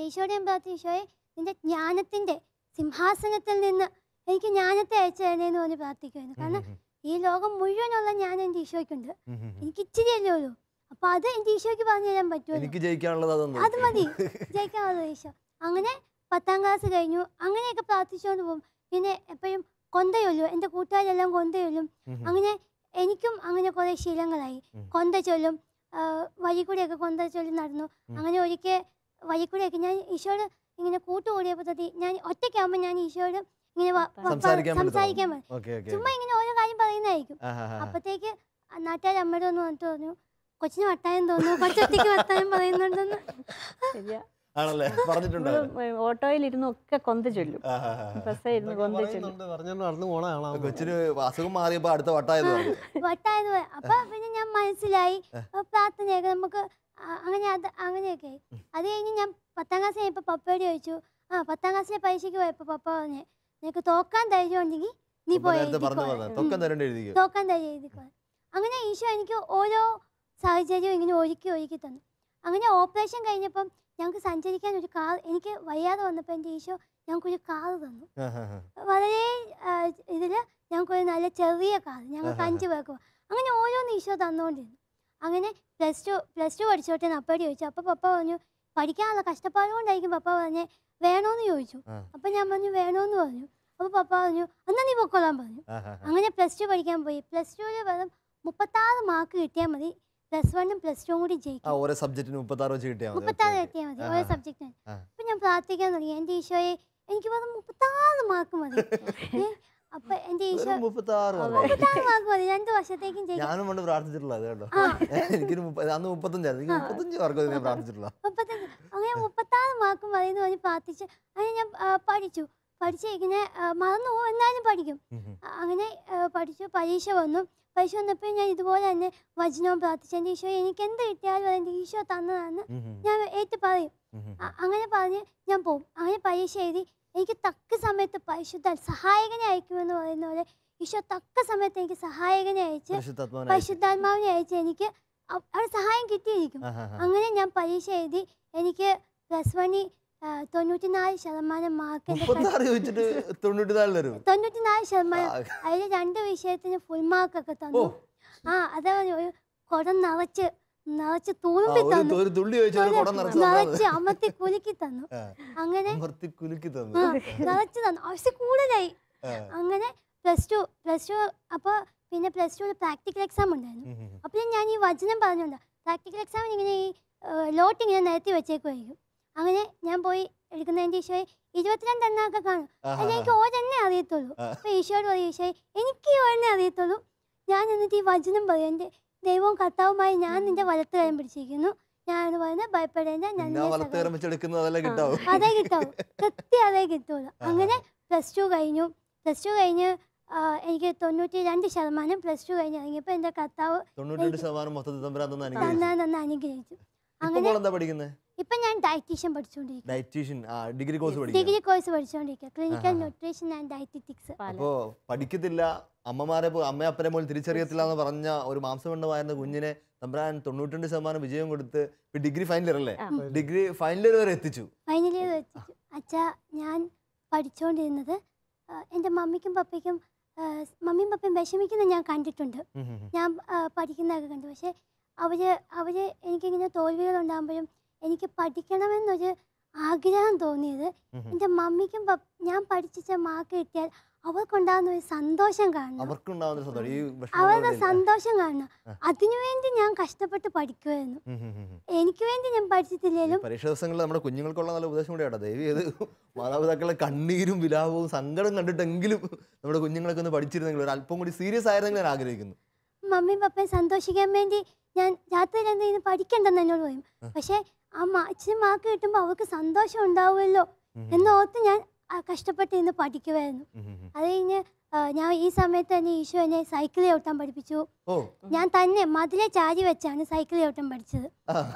ഈശോയുടെ പ്രാർത്ഥിച്ചോയെ നിന്റെ ജ്ഞാനത്തിന്റെ സിംഹാസനത്തിൽ നിന്ന് എനിക്ക് ജ്ഞാനത്തെ അയച്ചു തരണേന്ന് പറഞ്ഞ് പ്രാർത്ഥിക്കുമായിരുന്നു. കാരണം ഈ ലോകം മുഴുവനുള്ള ജ്ഞാനം എൻ്റെ ഈശോയ്ക്കുണ്ട്, എനിക്ക് ഇച്ചിരിയല്ലേ ഉള്ളൂ. അപ്പൊ അത് എൻ്റെ ഈശോയ്ക്ക് പറഞ്ഞു തരാൻ പറ്റുമല്ലോ, അത് മതി ജയിക്കാനുള്ളത് ഈശോ. അങ്ങനെ 10ാം ക്ലാസ് കഴിഞ്ഞു. അങ്ങനെയൊക്കെ പ്രാർത്ഥിച്ചുകൊണ്ട് പോകും. പിന്നെ എപ്പോഴും കൊന്തയൊല്ലു, എൻ്റെ കൂട്ടുകാരെല്ലാം കൊന്തയൊല്ലും. അങ്ങനെ എനിക്കും അങ്ങനെ കുറെ ശീലങ്ങളായി. കൊന്ത ചൊല്ലും, വഴി കൂടെയൊക്കെ കൊന്ത ചൊല്ലി നടന്നു. അങ്ങനെ ഒരിക്കൽ വഴി കൂടെയൊക്കെ ഞാൻ ഈശോയോട് ഇങ്ങനെ കൂട്ടുകൂടിയപ്പോൾ തൊട്ട് ഞാൻ ഒറ്റയ്ക്കാകുമ്പോൾ ഞാൻ ഈശോയോട് ഇങ്ങനെ സംസാരിക്കാൻ പറ്റും, ചുമ്മാ ഇങ്ങനെ ഓരോ കാര്യം പറയുന്നതായിരിക്കും. അപ്പത്തേക്ക് നാട്ടുകാർ അമ്മയോട് ഒന്ന് വന്നിട്ട് പറഞ്ഞു, കൊച്ചിന് വട്ടായം തോന്നുന്നു, കൊച്ചൊറ്റയ്ക്ക് വട്ടായം പറയുന്നുണ്ടെന്ന്. ശരിയാ. ആണല്ലേ, പറഞ്ഞിട്ടുണ്ട്. ഓട്ടോയിലിരുന്ന് ഒക്കെ കൊന്ത ചൊല്ലും, ബസ്സായിരുന്നു കൊന്ത ചൊല്ലും. കൊച്ചിന് അസുഖം മാറിയപ്പോ അടുത്ത വട്ടായത് വട്ടായത്. അപ്പൊ പിന്നെ ഞാൻ മനസ്സിലായി പ്രാർത്ഥനയൊക്കെ നമുക്ക് അങ്ങനെയൊക്കെ. അത് കഴിഞ്ഞ് ഞാൻ 10ാം ക്ലാസ് കഴിഞ്ഞപ്പോൾ പപ്പയോട് ചോദിച്ചു, 10ാം ക്ലാസ്സിലെ പരീക്ഷയ്ക്ക് പോയപ്പോ പപ്പ പറഞ്ഞേ, നിനക്ക് തോക്കാൻ ധൈര്യം ഉണ്ടെങ്കിൽ നീ പോയി തോക്കാൻ ധൈര്യം എഴുതിക്കോ. അങ്ങനെ ഈശോ എനിക്ക് ഓരോ സാഹചര്യവും ഇങ്ങനെ ഒരുക്കി തന്നു. അങ്ങനെ ഓപ്പറേഷൻ കഴിഞ്ഞപ്പം ഞങ്ങൾക്ക് സഞ്ചരിക്കാൻ ഒരു കാർ, എനിക്ക് വയ്യാതെ വന്നപ്പോൾ എൻ്റെ ഈശോ ഞങ്ങൾക്കൊരു കാർ തന്നു. വളരെ ഇതില് ഞങ്ങൾക്കൊരു നല്ല ചെറിയ കാർ, ഞങ്ങൾക്ക് 5 പേർക്ക്. അങ്ങനെ ഓരോന്ന് ഈശോ തന്നുകൊണ്ടിരുന്നു. അങ്ങനെ പ്ലസ് ടു പഠിച്ചോട്ടെ അപ്പയോട് ചോദിച്ചു. അപ്പോൾ പപ്പ പറഞ്ഞു പഠിക്കാനുള്ള കഷ്ടപ്പാട് കൊണ്ടായിരിക്കും പപ്പ പറഞ്ഞേ വേണോന്ന് ചോദിച്ചു. അപ്പം ഞാൻ പറഞ്ഞു വേണോന്ന് പറഞ്ഞു. അപ്പോൾ പപ്പ പറഞ്ഞു എന്നാൽ നീ പൊക്കോളാൻ പറഞ്ഞു. അങ്ങനെ പ്ലസ് 2 പഠിക്കാൻ പോയി. പ്ലസ് 2 വെറും 36 മാർക്ക് കിട്ടിയാൽ മതി പ്ലസ് 1ഉം പ്ലസ് 2ഉം കൂടി ജയിക്കും. ഓരോ സബ്ജക്റ്റിന് 36 കിട്ടിയാൽ മതി ഓരോ സബ്ജക്റ്റിന്. അപ്പം ഞാൻ പ്രാർത്ഥിക്കാൻ തുടങ്ങി, എൻ്റെ ഈശോയെ എനിക്ക് വെറും 36 മാർക്ക് മതി. അപ്പൊ എന്റെ ഈശോ 36 മാർക്ക് മതി 2 വർഷത്തേക്കും ജയിക്കും. ഞാനും കൊണ്ട് പ്രാർത്ഥിച്ചിട്ടുള്ളത് കേട്ടോ. എനിക്ക് അന്ന് 35 മാർക്ക് ഞാൻ പ്രാർത്ഥിച്ചിട്ടുള്ള. അങ്ങനെ 36 മാർക്ക് മതി എന്ന് പറഞ്ഞ് പ്രാർത്ഥിച്ച് അങ്ങനെ ഞാൻ പഠിച്ച് ഇങ്ങനെ മറന്നു പോകും, എന്നാലും പഠിക്കും. അങ്ങനെ പഠിച്ചു. പരീക്ഷ വന്നപ്പോൾ ഞാൻ ഇതുപോലെ തന്നെ വചനവും പ്രാർത്ഥിച്ചു. എൻ്റെ ഈശോ എനിക്ക് എന്ത് കിട്ടിയാലും എൻ്റെ ഈശോ തന്നതാണെന്ന് ഞാൻ ഏറ്റു പറയും. അങ്ങനെ പറഞ്ഞ് ഞാൻ പോകും. അങ്ങനെ പരീക്ഷ എഴുതി. എനിക്ക് തക്ക സമയത്ത് പരിശുദ്ധ സഹായകനെ അയക്കുമെന്ന് പറയുന്ന പോലെ ഈശോ തക്ക സമയത്ത് എനിക്ക് സഹായകനെ അയച്ച് പരിശുദ്ധാത്മാവിനെ അയച്ച് എനിക്ക് അവിടെ സഹായം കിട്ടിയിരിക്കും. അങ്ങനെ ഞാൻ പരീക്ഷ എഴുതി. എനിക്ക് പ്ലസ് 1 94% മാർക്ക്. 94%. അതിൽ 2 വിഷയത്തിന് ഫുൾ മാർക്കൊക്കെ തന്നു. അതാ ഒരു കുടം നിറച്ച് തൂമ്പി തന്നു, നിറച്ച് അമർത്തി കുലുക്കി തന്നു. അങ്ങനെ നിറച്ച് തന്നു, ആവശ്യം കൂടുതലായി. അങ്ങനെ പ്ലസ് ടു അപ്പൊ പിന്നെ പ്ലസ് 2 പ്രാക്ടിക്കൽ എക്സാം ഉണ്ടായിരുന്നു. അപ്പോൾ ഞാൻ ഈ വചനം പറഞ്ഞുകൊണ്ട് പ്രാക്ടിക്കൽ എക്സാമിന് ഇങ്ങനെ ഈ ലോട്ട് ഇങ്ങനെ നിരത്തി വെച്ചേക്കുമായിരിക്കും. അങ്ങനെ ഞാൻ പോയി എടുക്കുന്ന എൻ്റെ ഈശോയെ 22 എണ്ണമൊക്കെ കാണും. അതിൽ എനിക്ക് ഒരെണ്ണേ അറിയത്തുള്ളൂ. അപ്പൊ ഈശോയോട് പറയും, ഈശോയെ എനിക്ക് ഈ ഒരെണ്ണേ അറിയത്തുള്ളൂ. ഞാൻ എന്നിട്ട് ഈ വചനം പറയും, എൻ്റെ ദൈവവും കർത്താവുമായി ഞാൻ നിന്റെ വലത്ത് കരം പിടിച്ചിരിക്കുന്നു, ഞാൻ പറയുന്നത് ഭയപ്പെടേണ്ട, ഞാൻ അതേ കിട്ടാവൂ, കൃത്യം അതേ കിട്ടുള്ളൂ. അങ്ങനെ പ്ലസ് ടു കഴിഞ്ഞ് എനിക്ക് 92% പ്ലസ് 2 കഴിഞ്ഞ് ഇറങ്ങിയപ്പോൾ എൻ്റെ കർത്താവ് നന്നായി അനുഗ്രഹിച്ചു. അങ്ങനെ ഇപ്പൊ ഞാൻ ഡയറ്റീഷ്യൻ പഠിച്ചുകൊണ്ടിരിക്കുക, ഡിഗ്രി കോഴ്സ് പഠിച്ചുകൊണ്ടിരിക്കുക, ക്ലിനിക്കൽ ന്യൂട്രീഷൻ ആൻഡ് ഡയറ്ററ്റിക്സ്. അപ്പോ പഠിക്കത്തില്ല, അമ്മയെ അപ്പനെ പോലും തിരിച്ചറിയത്തില്ല എന്ന് പറഞ്ഞ ഒരു മാംസമുണ്ടായിരുന്ന കുഞ്ഞിനെ തമ്പുരാൻ 92% വിജയം കൊടുത്ത് ഡിഗ്രി ഫൈനൽ ഇയർ അല്ലേ, ഡിഗ്രി ഫൈനൽ ഇയർ വരെ എത്തിച്ചു. അച്ഛാ, ഞാൻ പഠിച്ചുകൊണ്ടിരുന്നത് എൻ്റെ മമ്മിയും പപ്പയും വിഷമിക്കുന്നത് ഞാൻ കണ്ടിട്ടുണ്ട്, ഞാൻ പഠിക്കുന്നതൊക്കെ കണ്ടു. പക്ഷെ അവര് എനിക്കിങ്ങനെ തോൽവികൾ ഉണ്ടാകുമ്പോഴും എനിക്ക് പഠിക്കണമെന്നൊരു ആഗ്രഹം തോന്നിയത് എൻ്റെ മമ്മിക്കും ഞാൻ പഠിച്ച മാർക്ക് കിട്ടിയാൽ അവർക്കുണ്ടാകുന്ന ഒരു സന്തോഷം കാണണം, അവരുടെ സന്തോഷം കാണണം. അതിനുവേണ്ടി ഞാൻ കഷ്ടപ്പെട്ട് പഠിക്കുമായിരുന്നു. എനിക്ക് വേണ്ടി ഞാൻ പഠിച്ചിട്ടില്ലെങ്കിലും പരീക്ഷ ദിവസങ്ങളിൽ നമ്മുടെ കുഞ്ഞുങ്ങൾക്കുള്ള നല്ല ഉപദേശം കൂടെയാണ്. ദൈവം മാതാപിതാക്കളെ കണ്ണീരും വിലാപവും സങ്കടം കണ്ടിട്ടെങ്കിലും നമ്മുടെ കുഞ്ഞുങ്ങളൊക്കെ ഒന്ന് പഠിച്ചിരുന്നെങ്കിൽ ഒരു അല്പം കൂടി സീരിയസ് ആയിരുന്നെങ്കിൽ ഞാൻ ആഗ്രഹിക്കുന്നു. മമ്മിയും പപ്പയും സന്തോഷിക്കാൻ വേണ്ടി ഞാൻ രാത്രിയിൽ എന്തെങ്കിലും പഠിക്കണ്ടെന്ന് എന്നോട് പറയും. പക്ഷെ അച്ഛന് മാർക്ക് കിട്ടുമ്പോൾ അവർക്ക് സന്തോഷം ഉണ്ടാവുമല്ലോ എന്നോർത്ത് ഞാൻ കഷ്ടപ്പെട്ട് ഇന്ന് പഠിക്കുമായിരുന്നു. അത് കഴിഞ്ഞ് ഞാൻ ഈ സമയത്ത് തന്നെ ഈശോ എന്നെ സൈക്കിൾ ചവിട്ടാൻ പഠിപ്പിച്ചു. ഞാൻ തന്നെ മതിലെ ചാരി വെച്ചാണ് സൈക്കിൾ ചവിട്ടാൻ പഠിച്ചത്.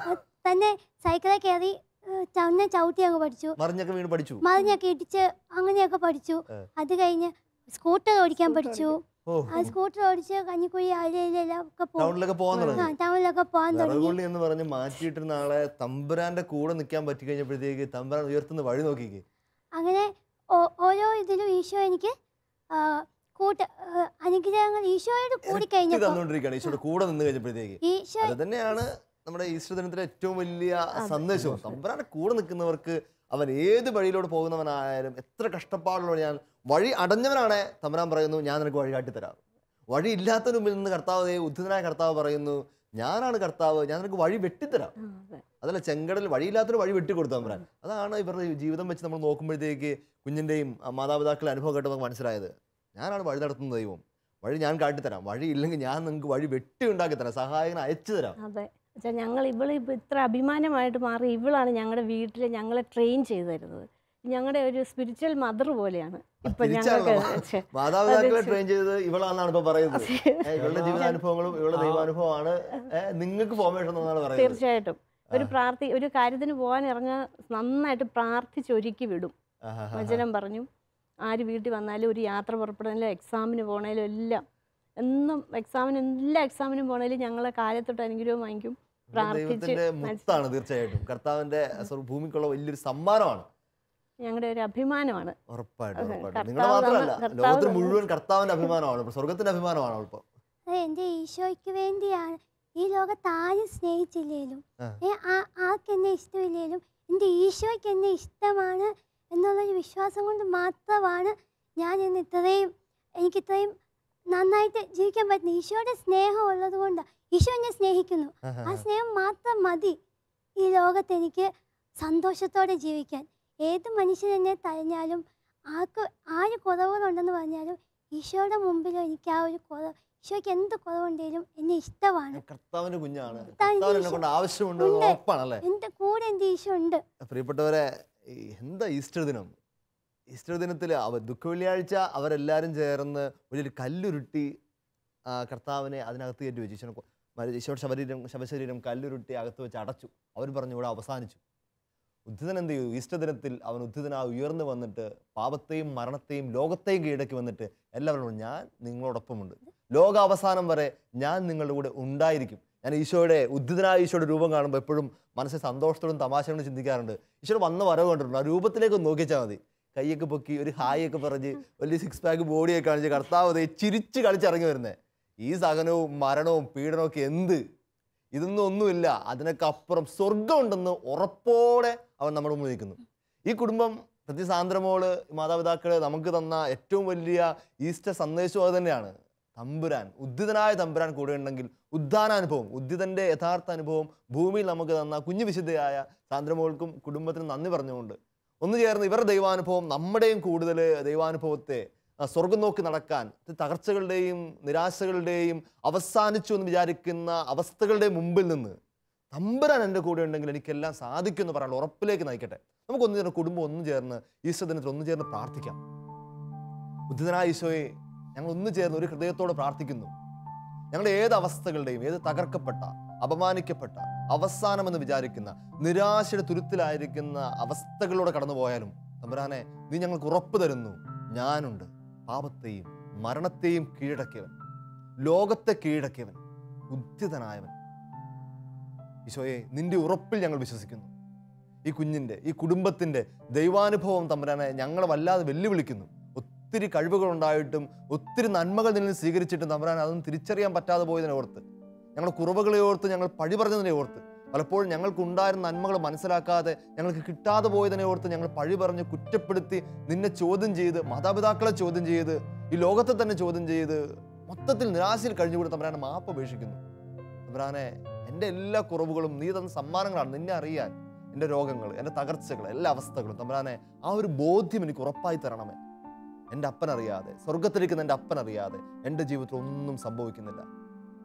തന്നെ സൈക്കിളെ കയറി ചവിട്ടി അങ്ങ് പഠിച്ചു, മറിഞ്ഞൊക്കെ ഇടിച്ച് അങ്ങനെയൊക്കെ പഠിച്ചു. അത് കഴിഞ്ഞ് സ്കൂട്ടർ ഓടിക്കാൻ പഠിച്ചു. സ്കൂട്ടർ ഓടിച്ച് കഞ്ഞിക്കുഴി ടൗണിലൊക്കെ പോകാൻ തുടങ്ങി എന്ന് പറഞ്ഞ് മാറ്റിയിട്ടിരുന്ന ആളെ തമ്പുരാന്റെ കൂടെ നിൽക്കാൻ പറ്റി കഴിഞ്ഞപ്പോഴത്തേക്ക് തമ്പുരാൻ ഉയർത്തുന്ന വഴി നോക്കിക്കേ. അങ്ങനെ ഓരോ ഇതിലും ഈശോ എനിക്ക് അനുഗ്രഹങ്ങൾ ഈശോയോട് കൂടി തന്നുകൊണ്ടിരിക്കുകയാണ്. ഈശോയുടെ കൂടെ നിന്ന് കഴിഞ്ഞപ്പോഴത്തേക്ക് അത് തന്നെയാണ് നമ്മുടെ ഈസ്റ്റർ ദിനത്തിലെ ഏറ്റവും വലിയ സന്ദേശവും. തമ്പുരാന്റെ കൂടെ നിൽക്കുന്നവർക്ക് അവൻ ഏത് വഴിയിലൂടെ പോകുന്നവനായാലും എത്ര കഷ്ടപ്പാടുള്ള ഞാൻ വഴി അടഞ്ഞവനാണ് തമ്പുരാൻ പറയുന്നു, ഞാൻ നിനക്ക് വഴി കാട്ടിത്തരാം. വഴി ഇല്ലാത്തതിന് മുമ്പിൽ നിന്ന് കർത്താവ്, ഉദ്ധിതനായ കർത്താവ് പറയുന്നു, ഞാനാണ് കർത്താവ്, ഞാൻ നിനക്ക് വഴി വെട്ടിത്തരാം. അതല്ല, ചെങ്കടൽ വഴിയില്ലാത്തൊരു വഴി വെട്ടിക്കൊടുത്തു തമ്പുരാൻ. അതാണ് ഇവരുടെ ജീവിതം വെച്ച് നമ്മൾ നോക്കുമ്പോഴത്തേക്ക് കുഞ്ഞിൻ്റെയും മാതാപിതാക്കളുടെ അനുഭവം കേട്ട് നമുക്ക് മനസ്സിലായത്. ഞാനാണ് വഴി നടത്തുന്ന ദൈവം. വഴി ഞാൻ കാട്ടിത്തരാം, വഴി ഇല്ലെങ്കിൽ ഞാൻ നിങ്ങൾക്ക് വഴി വെട്ടി ഉണ്ടാക്കി തരാം, സഹായകനെ അയച്ചു തരാം. അതെ, വെച്ചാൽ ഞങ്ങൾ ഇവളിപ്പോൾ ഇത്ര അഭിമാനമായിട്ട് മാറി ഇവളാണ് ഞങ്ങളുടെ വീട്ടിൽ ഞങ്ങളെ ട്രെയിൻ ചെയ്തു തരുന്നത്. ഞങ്ങളുടെ ഒരു സ്പിരിച്വൽ മദർ പോലെയാണ് ഇപ്പൊ ഞങ്ങൾക്ക്. മാതാപിതാക്കളെ ട്രെയിൻ ചെയ്തത് ഇവളാണെന്നാണ് ഇപ്പൊ പറയുന്നത്. ഇവളുടെ ജീവിതാനുഭവങ്ങളും ഇവളുടെ ദൈവാനുഭവമാണ് നിങ്ങൾക്ക് ഫോർമേഷൻ എന്നാണ് പറയുന്നത്. തീർച്ചയായിട്ടും ഒരു കാര്യത്തിന് പോകാൻ ഇറങ്ങാൻ നന്നായിട്ട് പ്രാർത്ഥിച്ചൊരുക്കി വിടും. വചനം പറഞ്ഞു ആര് വീട്ടിൽ വന്നാലും ഒരു യാത്ര പുറപ്പെടാനും എക്സാമിന് പോണേലും എല്ലാം എന്നും എല്ലാ എക്സാമിനും പോണേലും ഞങ്ങളെ കാലത്തൊട്ട് അനുഗ്രഹം വാങ്ങിക്കും. മുത്താണ് തീർച്ചയായിട്ടും കർത്താവിന്റെ ഭൂമിക്കുള്ള വലിയൊരു സമ്മാനമാണ്, ഞങ്ങളുടെ ഒരു അഭിമാനമാണ്. ഉറപ്പായിട്ടും നിങ്ങൾ മാത്രമല്ല, ലോകത്തിന് മുഴുവൻ കർത്താവിന്റെ അഭിമാനമാണ്, സ്വർഗത്തിന്റെ അഭിമാനമാണ്. ഇപ്പൊ എന്റെ ഈശോയ്ക്ക് വേണ്ടിയാണ്. ഈ ലോകത്ത് ആരും സ്നേഹിച്ചില്ലേലും ആർക്ക് എന്നെ ഇഷ്ടമില്ലേലും എൻ്റെ ഈശോയ്ക്ക് എന്നെ ഇഷ്ടമാണ് എന്നുള്ളൊരു വിശ്വാസം കൊണ്ട് മാത്രമാണ് ഞാൻ ഇന്ന് എനിക്ക് ഇത്രയും നന്നായിട്ട് ജീവിക്കാൻ പറ്റുന്നത്. ഈശോയുടെ സ്നേഹം ഉള്ളത് കൊണ്ടാണ്. ഈശോ എന്നെ സ്നേഹിക്കുന്നു, ആ സ്നേഹം മാത്രം മതി ഈ ലോകത്ത് എനിക്ക് സന്തോഷത്തോടെ ജീവിക്കാൻ. ഏത് മനുഷ്യൻ എന്നെ തഴഞ്ഞാലും ആര് കുറവുകളുണ്ടെന്ന് പറഞ്ഞാലും ഈശോയുടെ മുമ്പിലും എനിക്ക് ആ ഒരു കുറവ്, ഈശോയ്ക്ക് എന്ത് കുറവുണ്ടെങ്കിലും എന്നെ ഇഷ്ടമാണ്. കർത്താവിന്റെ കുഞ്ഞാണ്, എന്റെ കൂടെ എന്റെ ഈശോ ഉണ്ട്. പ്രിയപ്പെട്ടവരെ, എന്താ ഈസ്റ്റർ ദിനം? ഈസ്റ്റർ ദിനത്തിൽ ദുഃഖ വെള്ളിയാഴ്ച അവരെല്ലാവരും ചേർന്ന് വലിയൊരു കല്ലുരുട്ടി കർത്താവിനെ അതിനകത്ത് കയറ്റി വെച്ചു. ഈശോയുടെ ശവശരീരം കല്ലുരുട്ടി അകത്ത് വെച്ച് അടച്ചു. അവർ പറഞ്ഞു ഇവിടെ അവസാനിച്ചു. ഉദ്ധിതൻ എന്ത് ചെയ്തു? ഈസ്റ്റർ ദിനത്തിൽ അവൻ ഉദ്ധിതനായി ഉയർന്നു വന്നിട്ട് പാപത്തെയും മരണത്തെയും ലോകത്തെയും കീഴടക്കി വന്നിട്ട് എല്ലാവരോടും ഞാൻ നിങ്ങളോടൊപ്പമുണ്ട്, ലോകാവസാനം വരെ ഞാൻ നിങ്ങളുടെ കൂടെ ഉണ്ടായിരിക്കും. ഞാൻ ഉദ്ധിതനായ ഈശോയുടെ രൂപം കാണുമ്പോൾ എപ്പോഴും മനസ്സിൽ സന്തോഷത്തോടും തമാശയോടും ചിന്തിക്കാറുണ്ട്. ഈശോയുടെ വന്ന വരവ് കണ്ടിട്ടുണ്ട്, ആ രൂപത്തിലേക്ക് നോക്കിച്ചാൽ മതി. കൈയൊക്കെ പൊക്കി ഒരു ഹായ് ഒക്കെ പറഞ്ഞ് വലിയ 6 പാക്ക് ബോഡിയൊക്കെ കാണിച്ച് കർത്താവ് ചിരിച്ച് കളിച്ചിറങ്ങി വരുന്നത്. ഈ സഹനവും മരണവും പീഡനവും ഒക്കെ എന്ത്? ഇതൊന്നും ഒന്നുമില്ല, അതിനൊക്കെ അപ്പുറം സ്വർഗം ഉണ്ടെന്ന് ഉറപ്പോടെ അവൻ നമ്മുടെ മുന്നിൽ നിൽക്കുന്നു. ഈ കുടുംബം സാന്ദ്രമോള് മാതാപിതാക്കള് നമുക്ക് തന്ന ഏറ്റവും വലിയ ഈസ്റ്റർ സന്ദേശവും അത് തന്നെയാണ്. തമ്പുരാൻ, ഉദ്ധിതനായ തമ്പുരാൻ കൂടെ ഉണ്ടെങ്കിൽ ഉദ്ധാനാനുഭവം, ഉദ്ധിതന്റെ യഥാർത്ഥ അനുഭവം ഭൂമിയിൽ നമുക്ക് തന്ന കുഞ്ഞു വിശുദ്ധയായ സാന്ദ്രമോൾക്കും കുടുംബത്തിനും നന്ദി പറഞ്ഞുകൊണ്ട് ഒന്ന് ചേർന്ന് ഇവരുടെ ദൈവാനുഭവം നമ്മുടെയും കൂടുതൽ ദൈവാനുഭവത്തെ സ്വർഗം നോക്കി നടക്കാൻ, തകർച്ചകളുടെയും നിരാശകളുടെയും അവസാനിച്ചു എന്ന് വിചാരിക്കുന്ന അവസ്ഥകളുടെ മുമ്പിൽ നിന്ന് തമ്പുരാൻ എൻ്റെ കൂടെ ഉണ്ടെങ്കിൽ എനിക്കെല്ലാം സാധിക്കും എന്ന് പറയാനുള്ള ഉറപ്പിലേക്ക് നയിക്കട്ടെ. നമുക്കൊന്നു ചേർന്ന് കുടുംബം ഒന്നു ചേർന്ന് ഈസ്റ്റർ ദിനത്തിൽ ഒന്നു ചേർന്ന് പ്രാർത്ഥിക്കാം. ഉദ്ധിതനായ ഈശോയെ, ഞങ്ങൾ ഒന്നു ചേർന്ന് ഒരു ഹൃദയത്തോടെ പ്രാർത്ഥിക്കുന്നു. ഞങ്ങളുടെ ഏത് അവസ്ഥകളുടെയും, ഏത് തകർക്കപ്പെട്ട, അപമാനിക്കപ്പെട്ട, അവസാനമെന്ന് വിചാരിക്കുന്ന, നിരാശയുടെ തുരുത്തിലായിരിക്കുന്ന അവസ്ഥകളിലൂടെ കടന്നു പോയാലും തമ്പുരാനെ, നീ ഞങ്ങൾക്ക് ഉറപ്പ് തരുന്നു, ഞാനുണ്ട്. പാപത്തെയും മരണത്തെയും കീഴടക്കിയവൻ, ലോകത്തെ കീഴടക്കിയവൻ, ഉദ്ധിതനായവൻ. ഈശോയെ, നിന്റെ ഉറപ്പിൽ ഞങ്ങൾ വിശ്വസിക്കുന്നു. ഈ കുഞ്ഞിൻ്റെ, ഈ കുടുംബത്തിൻ്റെ ദൈവാനുഭവം തമ്പുരാനെ ഞങ്ങളെ വല്ലാതെ വെല്ലുവിളിക്കുന്നു. ഒത്തിരി കഴിവുകളുണ്ടായിട്ടും ഒത്തിരി നന്മകൾ നിന്നിൽ സ്വീകരിച്ചിട്ടും തമ്പുരാൻ അതൊന്നും തിരിച്ചറിയാൻ പറ്റാതെ പോയതിനെ ഓർത്ത്, ഞങ്ങളുടെ കുറവുകളെ ഓർത്ത്, ഞങ്ങൾ പഴി പറഞ്ഞതിനെ ഓർത്ത്, പലപ്പോഴും ഞങ്ങൾക്കുണ്ടായിരുന്ന നന്മകൾ മനസ്സിലാക്കാതെ ഞങ്ങൾക്ക് കിട്ടാതെ പോയതിനെ ഓർത്ത് ഞങ്ങൾ പഴി പറഞ്ഞ് കുറ്റപ്പെടുത്തി നിന്നെ ചോദ്യം ചെയ്ത്, മാതാപിതാക്കളെ ചോദ്യം ചെയ്ത്, ഈ ലോകത്തെ തന്നെ ചോദ്യം ചെയ്ത് മൊത്തത്തിൽ നിരാശയിൽ കഴിഞ്ഞുകൂടി തമ്പുരാനെ മാപ്പ് അപേക്ഷിക്കുന്നു. തമ്പുരാനെ, എൻ്റെ എല്ലാ കുറവുകളും നീ തന്ന സമ്മാനങ്ങളാണ്. നിന്നെ അറിയാൻ എൻ്റെ രോഗങ്ങൾ, എൻ്റെ തകർച്ചകൾ, എല്ലാ അവസ്ഥകളും തമ്പുരാനെ ആ ഒരു ബോധ്യം എനിക്ക് ഉറപ്പായി തരണമേ. എൻ്റെ അപ്പനറിയാതെ, സ്വർഗത്തിലിരിക്കുന്ന എൻ്റെ അപ്പനറിയാതെ എൻ്റെ ജീവിതത്തിൽ ഒന്നും സംഭവിക്കുന്നില്ല.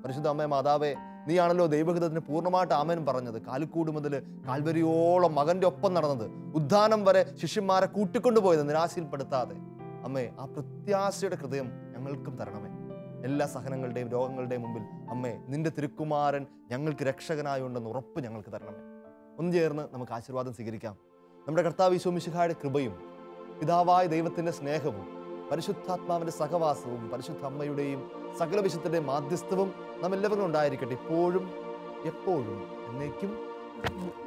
പരിശുദ്ധ അമ്മേ മാതാവേ, നീയാണല്ലോ ദൈവഹിതത്തിന് പൂർണ്ണമായിട്ട് ആമേൻ പറഞ്ഞത്. കാലിക്കൂട് മുതൽ കാൽവരിയോളം മകന്റെ ഒപ്പം നടന്നത്, ഉദ്ധാനം വരെ ശിഷ്യന്മാരെ കൂട്ടിക്കൊണ്ടുപോയത് നിരാശയിൽപ്പെടുത്താതെ. അമ്മേ, ആ പ്രത്യാശയുടെ ഹൃദയം ഞങ്ങൾക്കും തരണമേ. എല്ലാ സഹനങ്ങളുടെയും രോഗങ്ങളുടെയും മുമ്പിൽ അമ്മേ, നിന്റെ തിരുക്കുമാരൻ ഞങ്ങൾക്ക് രക്ഷകനായുണ്ടെന്ന് ഉറപ്പ് ഞങ്ങൾക്ക് തരണമേ. ഒന്ന് ചേർന്ന് നമുക്ക് ആശീർവാദം സ്വീകരിക്കാം. നമ്മുടെ കർത്താവ് ഈശോ മിശിഹായുടെ കൃപയും പിതാവായ ദൈവത്തിന്റെ സ്നേഹവും പരിശുദ്ധാത്മാവിന്റെ സഹവാസവും പരിശുദ്ധ അമ്മയുടെയും സകല വിശുദ്ധരുടെയും മാധ്യസ്ഥവും നാം എല്ലാവരും ഉണ്ടായിരിക്കട്ടെ, ഇപ്പോഴും എപ്പോഴും എന്നേക്കും.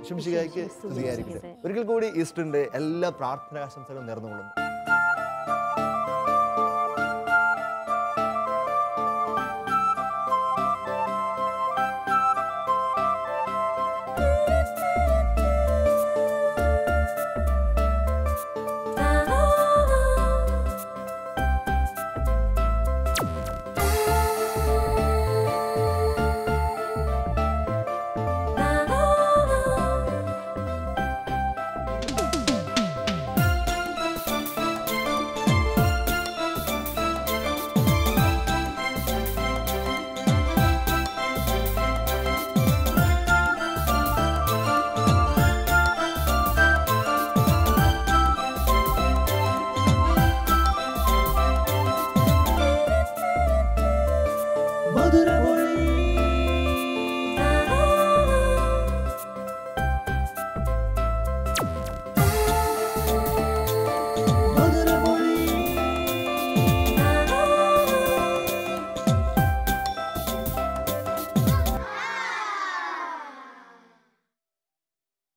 ഈശോ മിശിഹായ്ക്ക് സ്തുതിയായിരിക്കട്ടെ. ഒരിക്കൽ കൂടി ഈസ്റ്ററിന്റെ എല്ലാ പ്രാർത്ഥനാശംസകളും നേർന്നുകൊള്ളുന്നു.